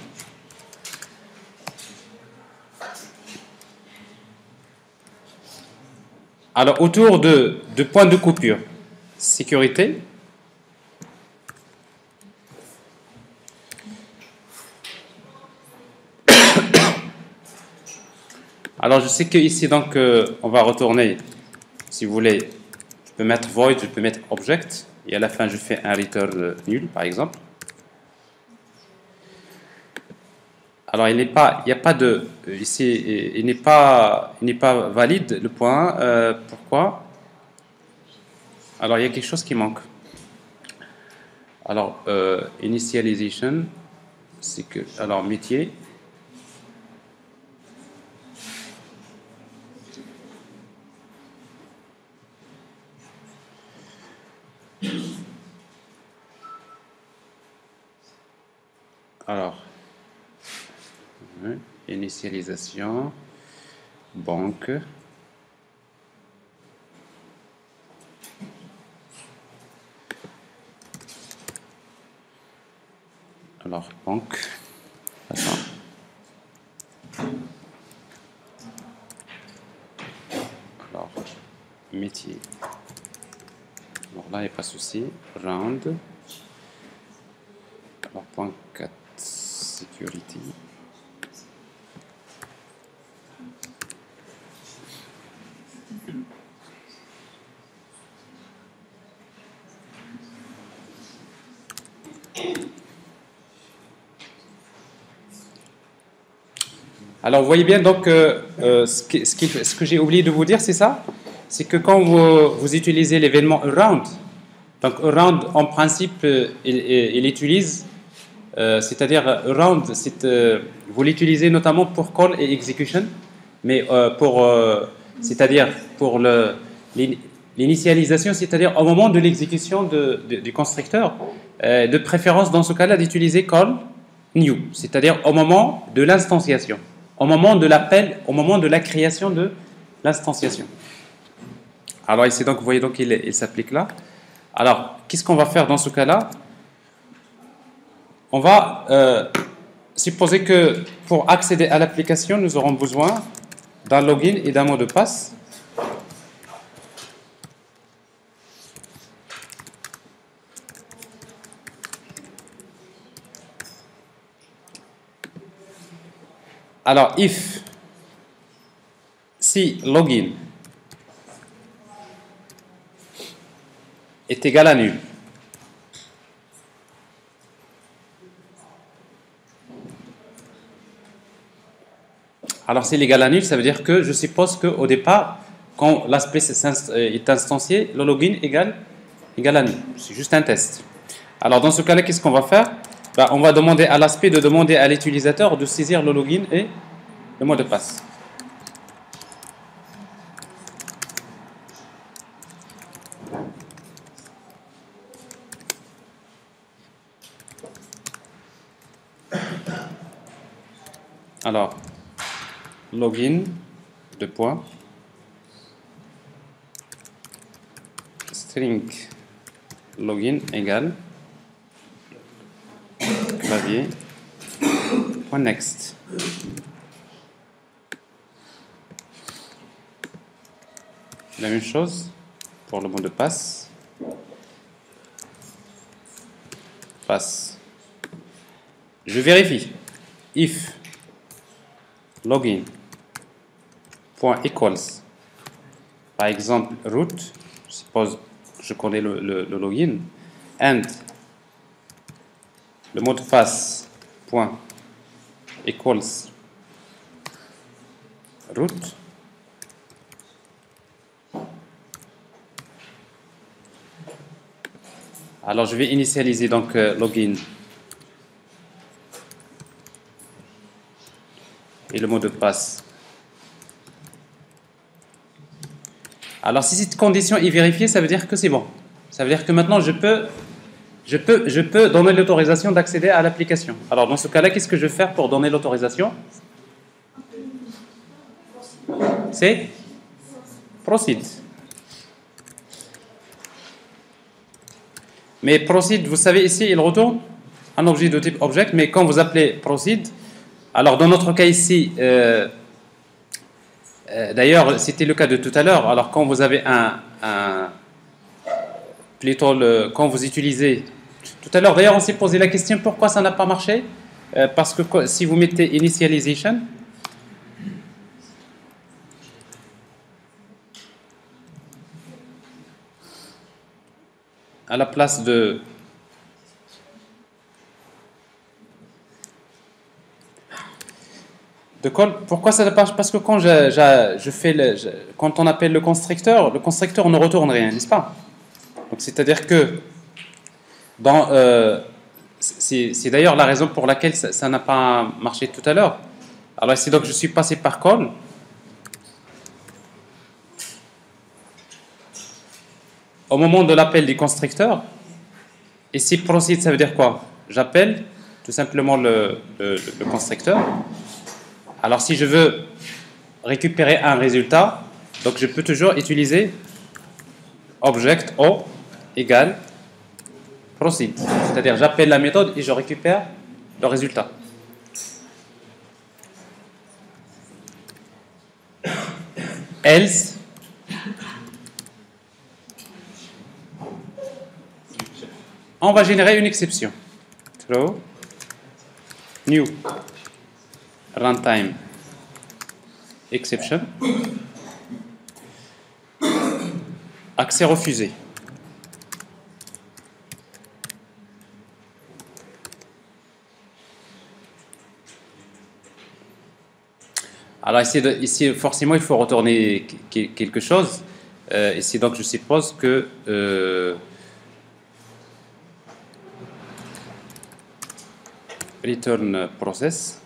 Alors, autour de points de coupure, sécurité. Alors, je sais que ici, donc, on va retourner, si vous voulez, je peux mettre void, je peux mettre object, et à la fin, je fais un return nul, par exemple. Alors, il n'y a pas de, ici, il n'est pas valide, le point. Pourquoi? Alors, il y a quelque chose qui manque. Alors, initialization, c'est que, alors, métier. Alors, initialisation, banque. Alors, banque. Attends. Alors, métier. Alors là, il n'y a pas de souci. Round. Alors, point 4, security. Alors, vous voyez bien, donc, ce que j'ai oublié de vous dire, c'est ça? C'est que quand vous utilisez l'événement around, donc around, en principe, il utilise, c'est-à-dire around, vous l'utilisez notamment pour call et execution, mais c'est-à-dire pour l'initialisation, c'est-à-dire au moment de l'exécution du constructeur, de préférence dans ce cas-là d'utiliser call new, c'est-à-dire au moment de l'instanciation. Au moment de l'appel, au moment de la création de l'instanciation. Alors ici, donc, vous voyez, donc, il s'applique là. Alors, qu'est-ce qu'on va faire dans ce cas-là? On va supposer que pour accéder à l'application, nous aurons besoin d'un login et d'un mot de passe. Alors, si login est égal à nul, alors s'il est égal à nul, ça veut dire que je suppose qu'au départ, quand l'aspect est instancié, le login égale à nul. C'est juste un test. Alors, dans ce cas-là, qu'est-ce qu'on va faire? On va demander à l'aspect de demander à l'utilisateur de saisir le login et le mot de passe. Alors, login, deux points, string login égale clavier point next. La même chose pour le mot de passe. Passe. Je vérifie. If login point equals, par exemple root, je suppose que je connais le login, and le mot de passe point equals root. Alors je vais initialiser donc login et le mot de passe. Alors si cette condition est vérifiée, ça veut dire que c'est bon. Ça veut dire que maintenant je peux donner l'autorisation d'accéder à l'application. Alors dans ce cas-là, qu'est-ce que je vais faire pour donner l'autorisation? C'est proceed. Mais proceed, vous savez ici, il retourne un objet de type object, mais quand vous appelez proceed, alors dans notre cas ici, d'ailleurs c'était le cas de tout à l'heure, alors quand vous avez quand vous utilisez, tout à l'heure d'ailleurs on s'est posé la question pourquoi ça n'a pas marché, parce que si vous mettez initialization, à la place de call, pourquoi ça ne marche? Parce que quand quand on appelle le constructeur ne retourne rien, n'est-ce pas? Donc c'est-à-dire que c'est d'ailleurs la raison pour laquelle ça n'a pas marché tout à l'heure. Alors ici donc je suis passé par call. Au moment de l'appel du constructeur, ici proceed, ça veut dire quoi? J'appelle tout simplement le constructeur. Alors si je veux récupérer un résultat, donc je peux toujours utiliser object O égale proceed. C'est-à-dire j'appelle la méthode et je récupère le résultat. Else, on va générer une exception. Throw new runtime exception. Accès refusé. Alors ici, forcément, il faut retourner quelque chose. Ici, donc, je suppose que return process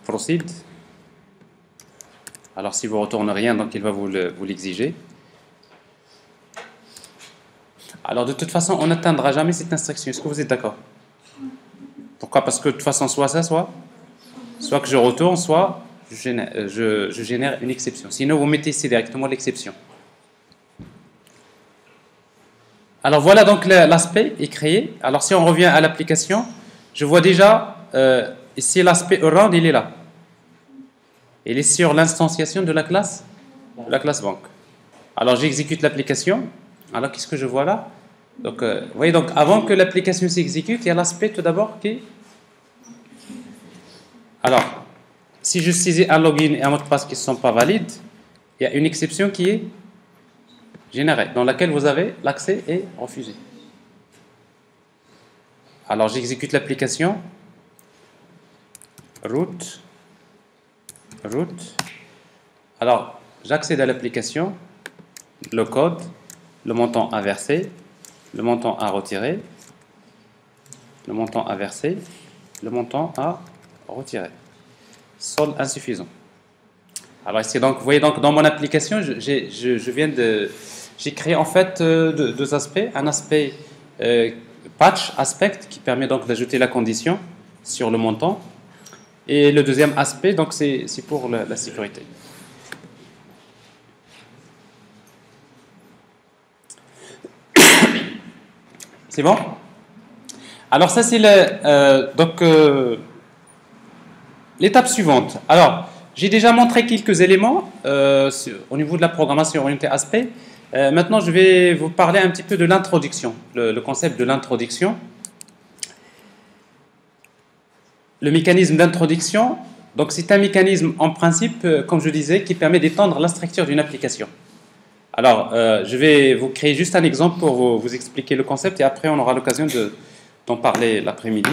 proceed. Alors si vous ne retournez rien, donc il va vous l'exiger. Alors de toute façon, on n'atteindra jamais cette instruction. Est-ce que vous êtes d'accord? Pourquoi? Parce que de toute façon, soit que je retourne, soit je génère une exception. Sinon, vous mettez ici directement l'exception. Alors voilà, donc l'aspect est créé. Alors si on revient à l'application, je vois déjà ici l'aspect around, il est là. Il est sur l'instanciation de la classe banque. Alors j'exécute l'application. Alors qu'est-ce que je vois là? Donc vous voyez, donc avant que l'application s'exécute, il y a l'aspect tout d'abord qui. Alors si je saisis un login et un mot de passe qui ne sont pas valides, il y a une exception qui est générée, dans laquelle vous avez l'accès est refusé. Alors j'exécute l'application. Root. Alors j'accède à l'application, le code, le montant à verser, le montant à retirer, le montant à verser, le montant à retirer. Solde insuffisant. Alors ici, donc, vous voyez, donc dans mon application, j'ai créé en fait deux aspects. Un aspect patch aspect qui permet donc d'ajouter la condition sur le montant. Et le deuxième aspect, donc c'est pour la sécurité. C'est bon? Alors ça c'est l'étape suivante. Alors j'ai déjà montré quelques éléments au niveau de la programmation orientée aspect. Maintenant je vais vous parler un petit peu de l'introduction, le concept de l'introduction. Le mécanisme d'introduction, donc c'est un mécanisme en principe, comme je disais, qui permet d'étendre la structure d'une application. Alors, je vais vous créer juste un exemple pour vous expliquer le concept et après on aura l'occasion d'en parler l'après-midi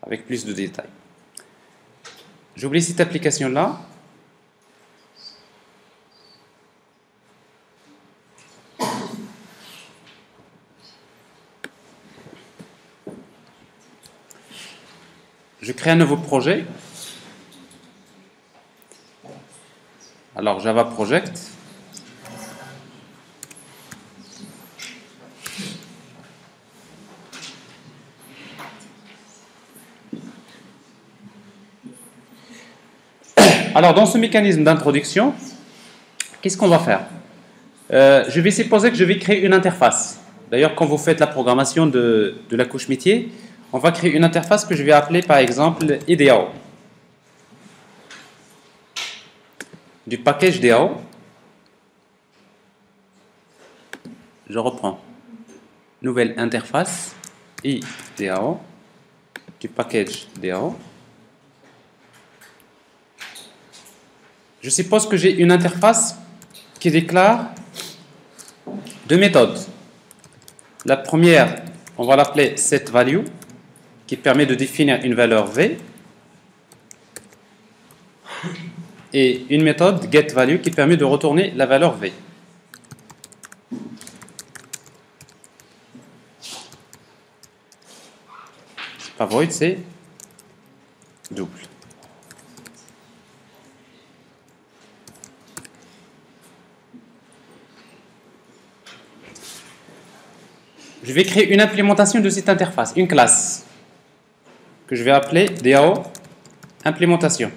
avec plus de détails. J'oublie cette application-là. Je crée un nouveau projet. Alors, Java Project. Alors, dans ce mécanisme d'introduction, qu'est-ce qu'on va faire? Je vais supposer que je vais créer une interface. D'ailleurs, quand vous faites la programmation de la couche métier, on va créer une interface que je vais appeler par exemple IDEO. Du package DAO. Je reprends. Nouvelle interface IDEO du package DAO. Je suppose que j'ai une interface qui déclare deux méthodes. La première, on va l'appeler setValue, qui permet de définir une valeur V, et une méthode getValue qui permet de retourner la valeur V. C'est pas void, c'est double. Je vais créer une implémentation de cette interface, une classe, que je vais appeler DAO implémentation.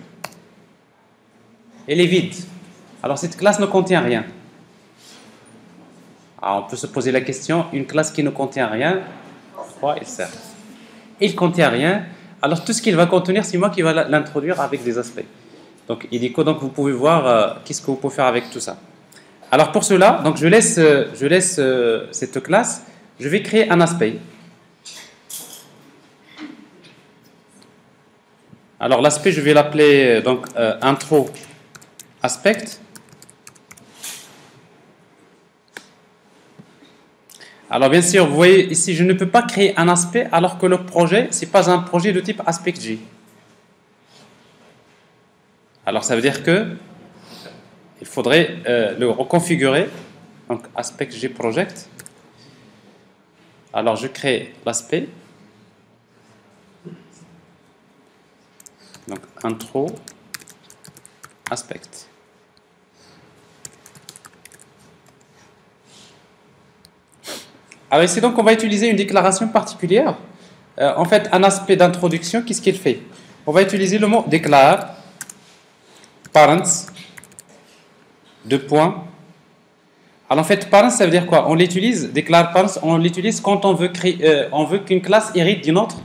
Elle est vide. Alors cette classe ne contient rien. Alors on peut se poser la question, une classe qui ne contient rien, à quoi elle sert? Il ne contient rien, alors tout ce qu'il va contenir, c'est moi qui va l'introduire avec des aspects. Donc IDECO, donc vous pouvez voir qu'est-ce que vous pouvez faire avec tout ça. Alors pour cela, donc je laisse cette classe. Je vais créer un aspect. Alors l'aspect, je vais l'appeler donc intro aspect. Alors bien sûr, vous voyez ici, je ne peux pas créer un aspect alors que le projet, c'est pas un projet de type aspect-J. Alors ça veut dire que il faudrait le reconfigurer. Donc aspect-J project. Alors je crée l'aspect. Donc intro aspect. Alors ici donc on va utiliser une déclaration particulière. En fait un aspect d'introduction, qu'est-ce qu'il fait? On va utiliser le mot déclare parents deux points. Alors en fait parents ça veut dire quoi? On l'utilise, déclare parents, on l'utilise quand on veut créer, on veut qu'une classe hérite d'une autre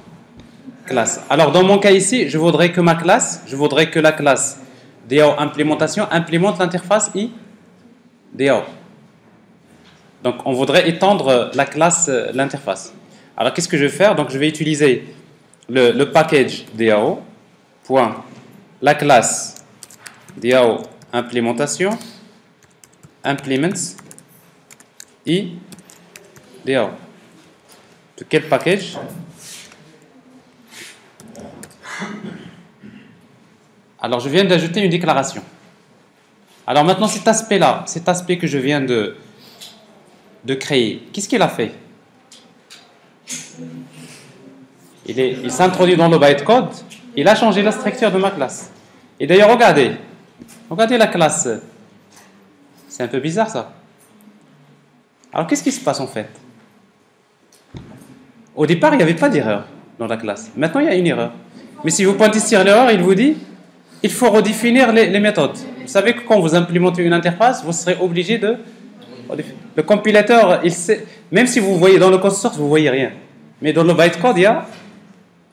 classe. Alors dans mon cas ici, je voudrais que ma classe, je voudrais que la classe DAO implémentation implémente l'interface IDAO. Donc on voudrait étendre la classe, l'interface. Alors qu'est-ce que je vais faire? Donc je vais utiliser le package DAO point la classe DAO implémentation implements IDAO. De quel package? Alors je viens d'ajouter une déclaration. Alors maintenant cet aspect-là, cet aspect que je viens de créer, qu'est-ce qu'il a fait? Il s'introduit dans le bytecode, il a changé la structure de ma classe. Et d'ailleurs regardez la classe. C'est un peu bizarre ça. Alors qu'est-ce qui se passe en fait? Au départ il n'y avait pas d'erreur. dans la classe. Maintenant, il y a une erreur. Mais si vous pointez sur l'erreur, il vous dit il faut redéfinir les méthodes. Vous savez que quand vous implémentez une interface, vous serez obligé de... Le compilateur, il sait, même si vous voyez dans le code source, vous ne voyez rien. Mais dans le bytecode, il y a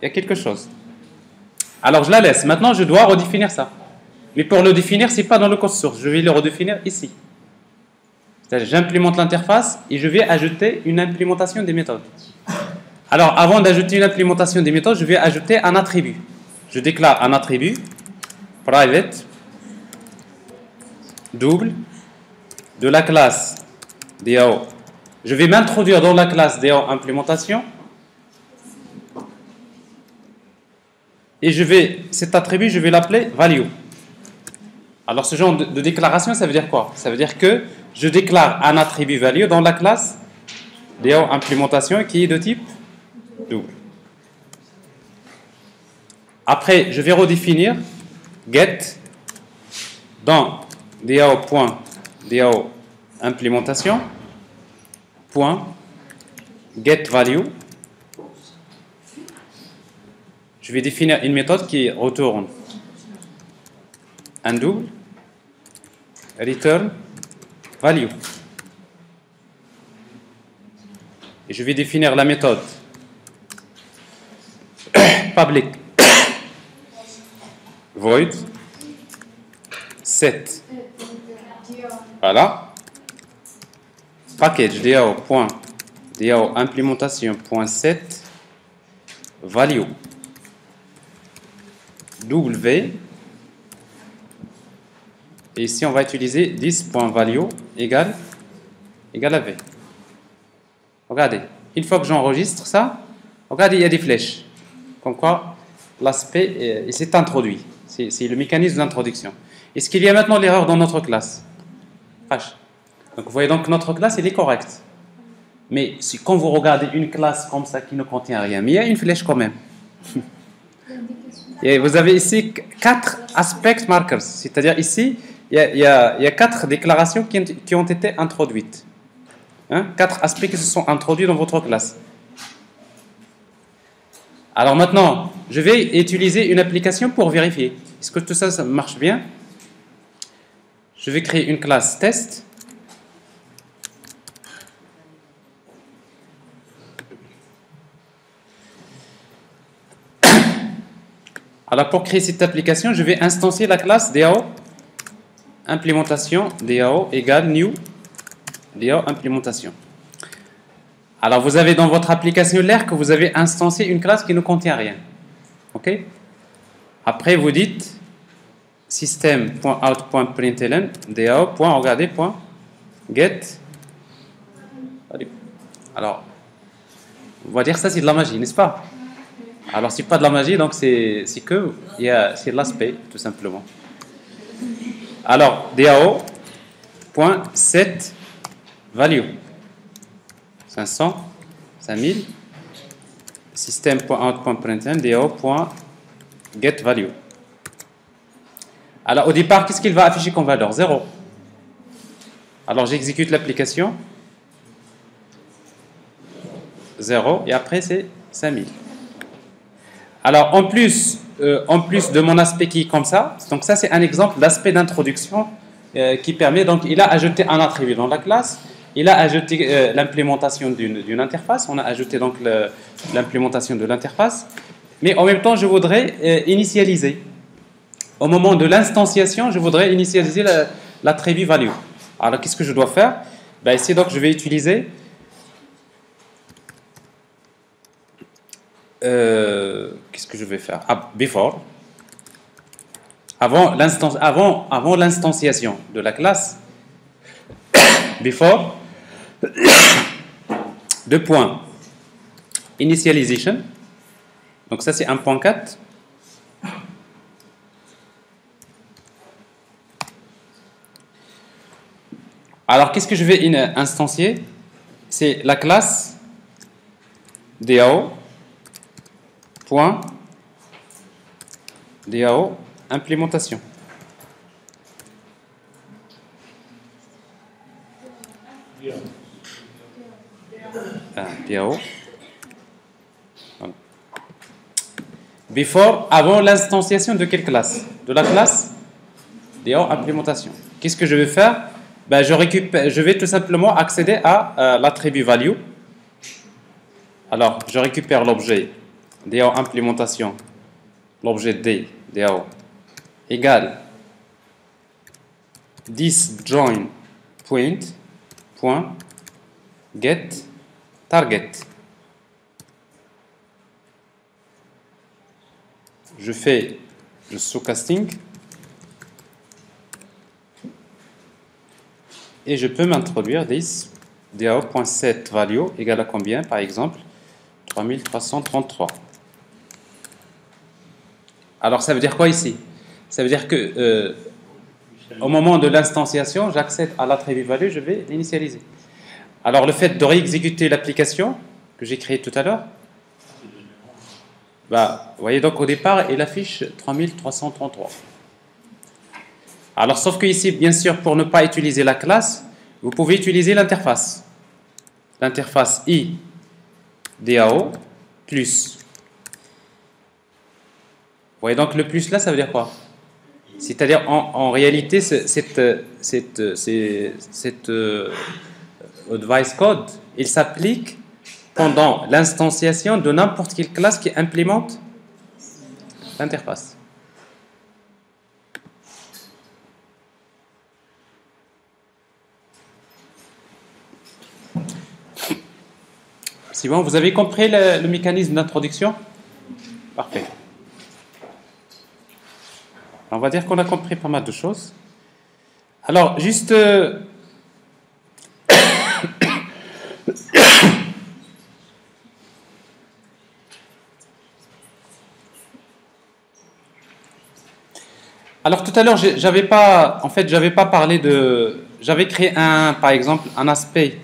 quelque chose. Alors, je la laisse. Maintenant, je dois redéfinir ça. Mais pour le définir, ce n'est pas dans le code source. Je vais le redéfinir ici. C'est-à-dire, j'implémente l'interface et je vais ajouter une implémentation des méthodes. Alors, avant d'ajouter une implémentation des méthodes, je vais ajouter un attribut. Je déclare un attribut, private, double, de la classe DAO. Je vais m'introduire dans la classe DAO implémentation. Et cet attribut, je vais l'appeler value. Alors, ce genre de déclaration, ça veut dire quoi? Ça veut dire que je déclare un attribut value dans la classe DAO implémentation qui est de type double. Après, je vais redéfinir get dans DAO implémentation point get value. Je vais définir une méthode qui retourne un double return value. Et je vais définir la méthode public void set. Voilà. Package DAO implémentation.set value W. Et ici, on va utiliser this.value égale à V. Regardez, une fois que j'enregistre ça, regardez, il y a des flèches. Comme quoi, l'aspect s'est introduit. C'est le mécanisme d'introduction. Est-ce qu'il y a maintenant l'erreur dans notre classe? H. Donc, vous voyez donc que notre classe, elle est correcte. Mais quand vous regardez une classe comme ça qui ne contient rien, mais il y a une flèche quand même. Et vous avez ici 4 aspect markers. C'est-à-dire ici, il y a 4 déclarations qui ont été introduites. 4 aspects qui se sont introduits dans votre classe. Alors maintenant, je vais utiliser une application pour vérifier. Est-ce que tout ça, ça marche bien? Je vais créer une classe test. Alors pour créer cette application, je vais instancier la classe DAO implémentation DAO égale new DAO implémentation. Alors vous avez dans votre application l'air que vous avez instancié une classe qui ne contient rien. OK? Après vous dites system.out.println DAO.get. Alors on va dire ça c'est de la magie, n'est-ce pas? Alors c'est pas de la magie, donc c'est de l'aspect tout simplement. Alors DAO.set value 500 5000 system.out.println DAO.get value. Alors au départ, qu'est-ce qu'il va afficher comme valeur? 0. Alors j'exécute l'application 0 et après c'est 5000. Alors en plus de mon aspect qui est comme ça, donc ça c'est un exemple d'aspect d'introduction qui permet, donc il a ajouté un attribut dans la classe, il a ajouté l'implémentation d'une interface, on a ajouté donc l'implémentation de l'interface, mais en même temps je voudrais initialiser. Au moment de l'instanciation, je voudrais initialiser l'attribut value. Alors qu'est-ce que je dois faire? Ben, ici donc je vais utiliser qu'est-ce que je vais faire? Before, avant l'instanciation de la classe, before, deux points, initialization, donc ça c'est 1.4. Alors qu'est-ce que je vais instancier? C'est la classe DAO. DAO implémentation. DAO. Voilà. Before, avant l'instanciation de quelle classe? De la classe DAO implémentation. Qu'est-ce que je vais faire? Ben, je vais tout simplement accéder à l'attribut value. Alors, je récupère l'objet DAO implémentation, l'objet D, DAO, égale 10 join point get target. Je fais le sous-casting et je peux m'introduire 10 DAO.set value égale à combien par exemple 3333. Alors ça veut dire quoi ici? Ça veut dire que au moment de l'instanciation, j'accède à l'attribut value, je vais l'initialiser. Alors le fait de réexécuter l'application que j'ai créée tout à l'heure, bah, vous voyez donc au départ, il affiche 3333. Alors sauf que ici, bien sûr, pour ne pas utiliser la classe, vous pouvez utiliser l'interface. L'interface i-DAO plus. Vous voyez donc le plus là, ça veut dire quoi? C'est-à-dire en réalité, cette advice code, il s'applique pendant l'instanciation de n'importe quelle classe qui implémente l'interface. C'est bon, vous avez compris le mécanisme d'introduction? Parfait. On va dire qu'on a compris pas mal de choses. Alors, juste... Alors tout à l'heure, j'avais pas parlé de, j'avais créé par exemple, un aspect.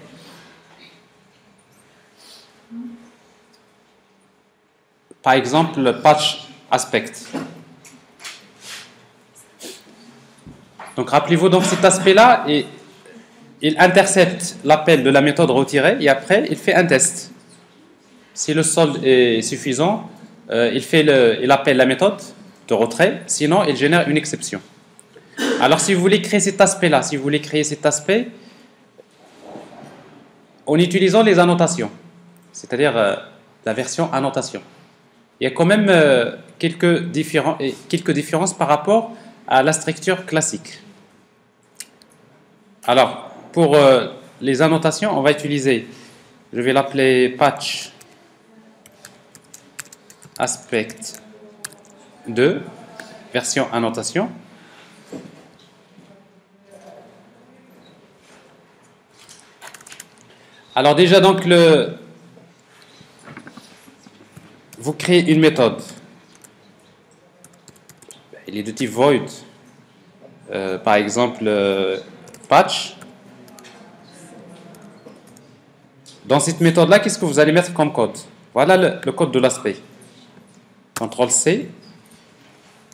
Par exemple, le patch aspect. Donc rappelez-vous, donc cet aspect-là, il intercepte l'appel de la méthode retirée et après il fait un test. Si le solde est suffisant, il appelle la méthode de retrait, sinon il génère une exception. Alors si vous voulez créer cet aspect-là, en utilisant les annotations, c'est-à-dire la version annotation, il y a quand même quelques différences par rapport à la structure classique. Alors, pour les annotations, on va utiliser, je vais l'appeler patch aspect 2, version annotation. Alors déjà, donc, vous créez une méthode. Il est de type void. Par exemple, patch. Dans cette méthode-là, qu'est-ce que vous allez mettre comme code? Voilà le code de l'aspect. CTRL-C,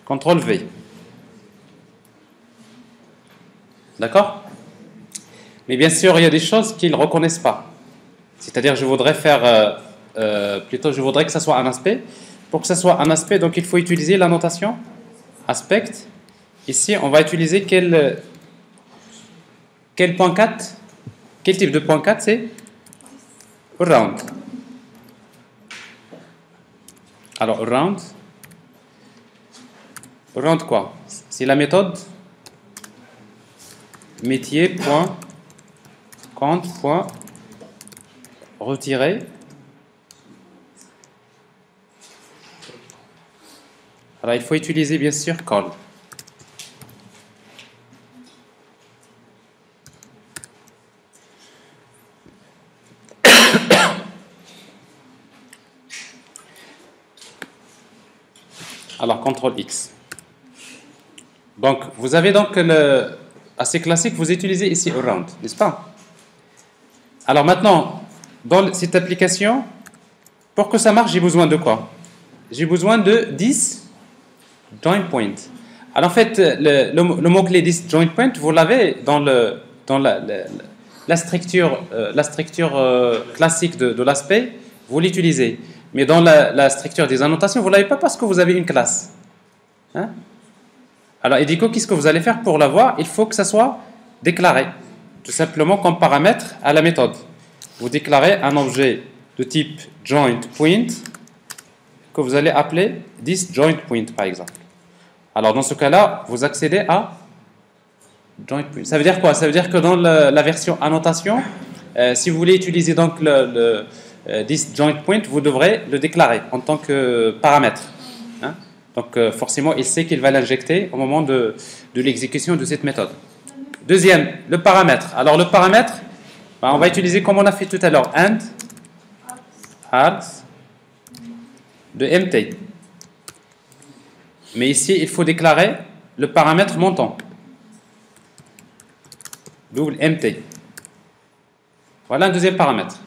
CTRL-V. D'accord? Mais bien sûr, il y a des choses qu'ils ne reconnaissent pas. C'est-à-dire, je voudrais que ça soit un aspect. Pour que ça soit un aspect, donc il faut utiliser la notation aspect. Ici, on va utiliser quel point 4? Quel type de point 4 c'est? Around. Alors, around quoi? C'est la méthode métier.compte.retirer. Alors, il faut utiliser bien sûr call. Alors, CTRL X. Donc, vous avez donc assez classique, vous utilisez ici around, n'est-ce pas? Alors maintenant, dans cette application, pour que ça marche, j'ai besoin de quoi? J'ai besoin de 10 join point. Alors en fait, le mot-clé 10 join point, vous l'avez dans la structure classique de l'aspect, vous l'utilisez. Mais dans la structure des annotations, vous ne l'avez pas parce que vous avez une classe. Hein? Alors, Edico, qu'est-ce que vous allez faire pour l'avoir? Il faut que ça soit déclaré, tout simplement comme paramètre à la méthode. Vous déclarez un objet de type joinPoint que vous allez appeler thisJoinPoint, par exemple. Alors, dans ce cas-là, vous accédez à joinPoint. Ça veut dire quoi? Ça veut dire que dans la version annotation, si vous voulez utiliser donc thisJoinPoint, vous devrez le déclarer en tant que paramètre. Hein? Donc, forcément, il sait qu'il va l'injecter au moment de l'exécution de cette méthode. Deuxième, le paramètre. Alors, le paramètre, on va utiliser comme on a fait tout à l'heure, and args de mt. Mais ici, il faut déclarer le paramètre montant. Double mt. Voilà un deuxième paramètre.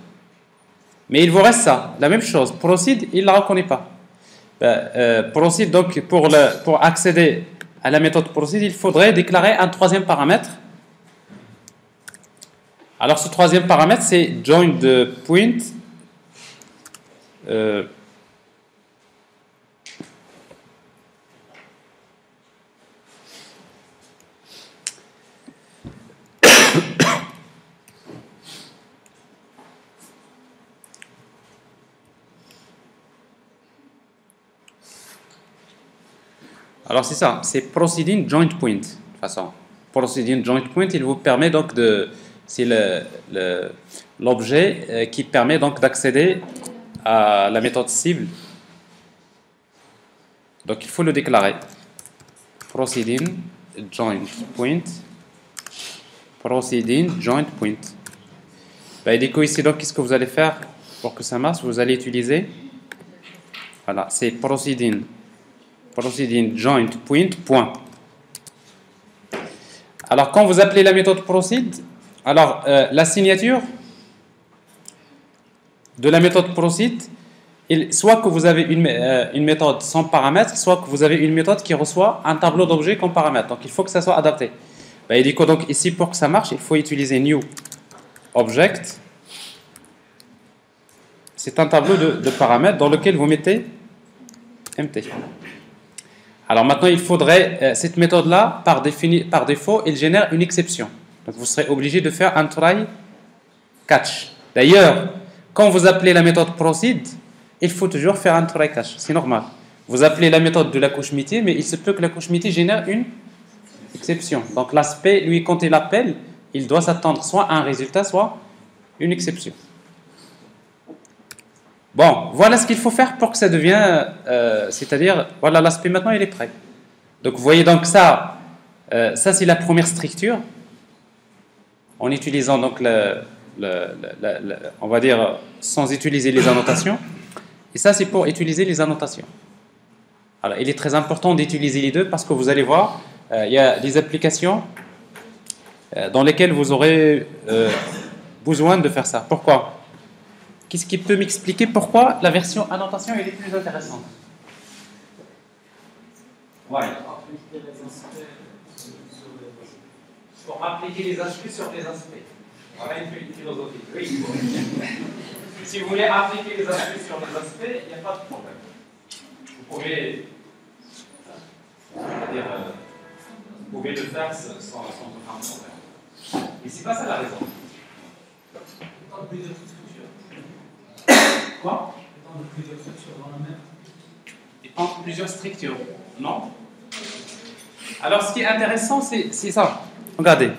Mais il vous reste ça, la même chose. Proceed, il ne la reconnaît pas. Proceed, donc pour accéder à la méthode proceed, il faudrait déclarer un troisième paramètre. Alors ce troisième paramètre, c'est joinPoint. Alors c'est ça, c'est proceeding joint point. De toute façon, proceeding joint point, il vous permet donc c'est l'objet qui permet donc d'accéder à la méthode cible. Donc il faut le déclarer. Proceeding joint point. Proceeding joint point. Et du coup ici donc qu'est-ce que vous allez faire pour que ça marche? Vous allez utiliser, voilà, c'est proceeding joint point. Alors quand vous appelez la méthode proceed, alors la signature de la méthode proceed, soit que vous avez une méthode sans paramètre, soit que vous avez une méthode qui reçoit un tableau d'objets comme paramètre. Donc il faut que ça soit adapté. Il dit que donc ici pour que ça marche, il faut utiliser new object. C'est un tableau de paramètres dans lequel vous mettez mt. Alors maintenant, il faudrait, cette méthode-là, par défaut, elle génère une exception. Donc vous serez obligé de faire un try catch. D'ailleurs, quand vous appelez la méthode proceed, il faut toujours faire un try catch. C'est normal. Vous appelez la méthode de la couche métier, mais il se peut que la couche métier génère une exception. Donc l'aspect, lui, quand il appelle, il doit s'attendre soit à un résultat, soit une exception. Bon, voilà ce qu'il faut faire pour que ça devienne, c'est-à-dire, voilà l'aspect maintenant, il est prêt. Donc vous voyez donc ça c'est la première structure, en utilisant donc on va dire sans utiliser les annotations, et ça c'est pour utiliser les annotations. Alors il est très important d'utiliser les deux parce que vous allez voir, il y a des applications dans lesquelles vous aurez besoin de faire ça. Pourquoi ? Qu'est-ce qui peut m'expliquer pourquoi la version annotation est plus intéressante? Ouais. Pour appliquer les aspects sur les aspects. Voilà une philosophie. Oui. Si vous voulez appliquer les aspects sur les aspects, il n'y a pas de problème. Vous pouvez, vous pouvez le faire sans aucun problème. Mais c'est pas ça la raison. Quoi? Entre plusieurs structures, non? Alors, ce qui est intéressant, c'est ça. Regardez.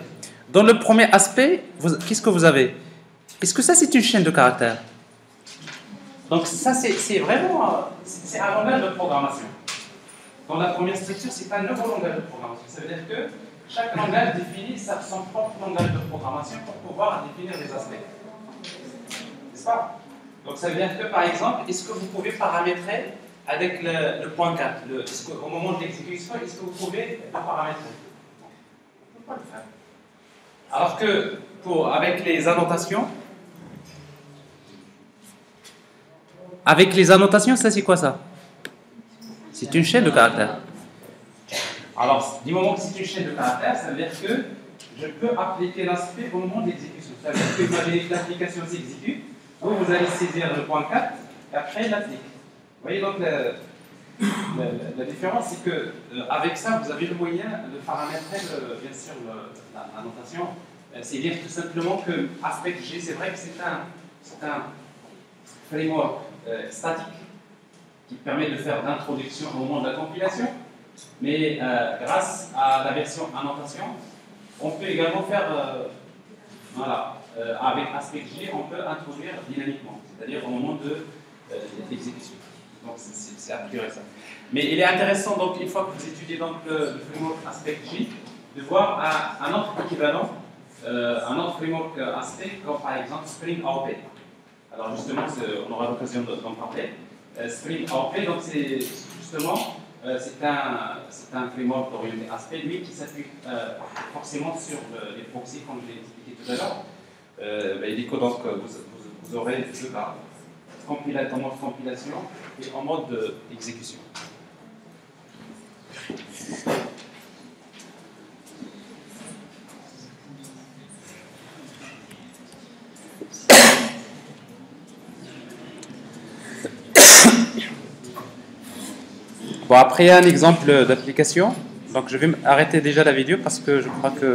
Dans le premier aspect, qu'est-ce que vous avez? Est-ce que ça, c'est une chaîne de caractères? Donc, ça, c'est vraiment c'est un langage de programmation. Dans la première structure, c'est un nouveau langage de programmation. Ça veut dire que chaque langage définit son propre langage de programmation pour pouvoir définir les aspects. N'est-ce pas? Donc ça veut dire que, par exemple, est-ce que vous pouvez paramétrer avec le point 4 au moment de l'exécution, est-ce que vous pouvez le paramétrer? On ne peut pas le faire. Alors que, avec les annotations, ça c'est quoi ça? C'est une chaîne de caractères. Alors, du moment que c'est une chaîne de caractères, ça veut dire que je peux appliquer l'aspect au moment de l'exécution. Ça veut dire que imaginez que l'application s'exécute. Vous allez saisir le point 4, et après l'applique. Vous voyez donc la différence, c'est que avec ça, vous avez le moyen de paramétrer bien sûr la notation. C'est dire tout simplement que AspectG, c'est vrai que c'est un framework statique qui permet de faire l'introduction au moment de la compilation, mais grâce à la version annotation, on peut également faire, avec AspectG, on peut introduire dynamiquement, c'est-à-dire au moment de l'exécution. Donc c'est améliorer ça. Mais il est intéressant, donc, une fois que vous étudiez donc, le framework AspectG, de voir un autre équivalent, un autre framework Aspect, comme par exemple Spring AOP. Alors justement, on aura l'occasion d'en parler. Spring AOP, donc c'est justement c'est un framework orienté Aspect, lui qui s'appuie forcément sur les proxys, comme je l'ai expliqué tout à l'heure. Il dit que donc vous aurez deux cas, en mode compilation et en mode exécution. Bon, après, il y a un exemple d'application. Donc, je vais arrêter déjà la vidéo parce que je crois que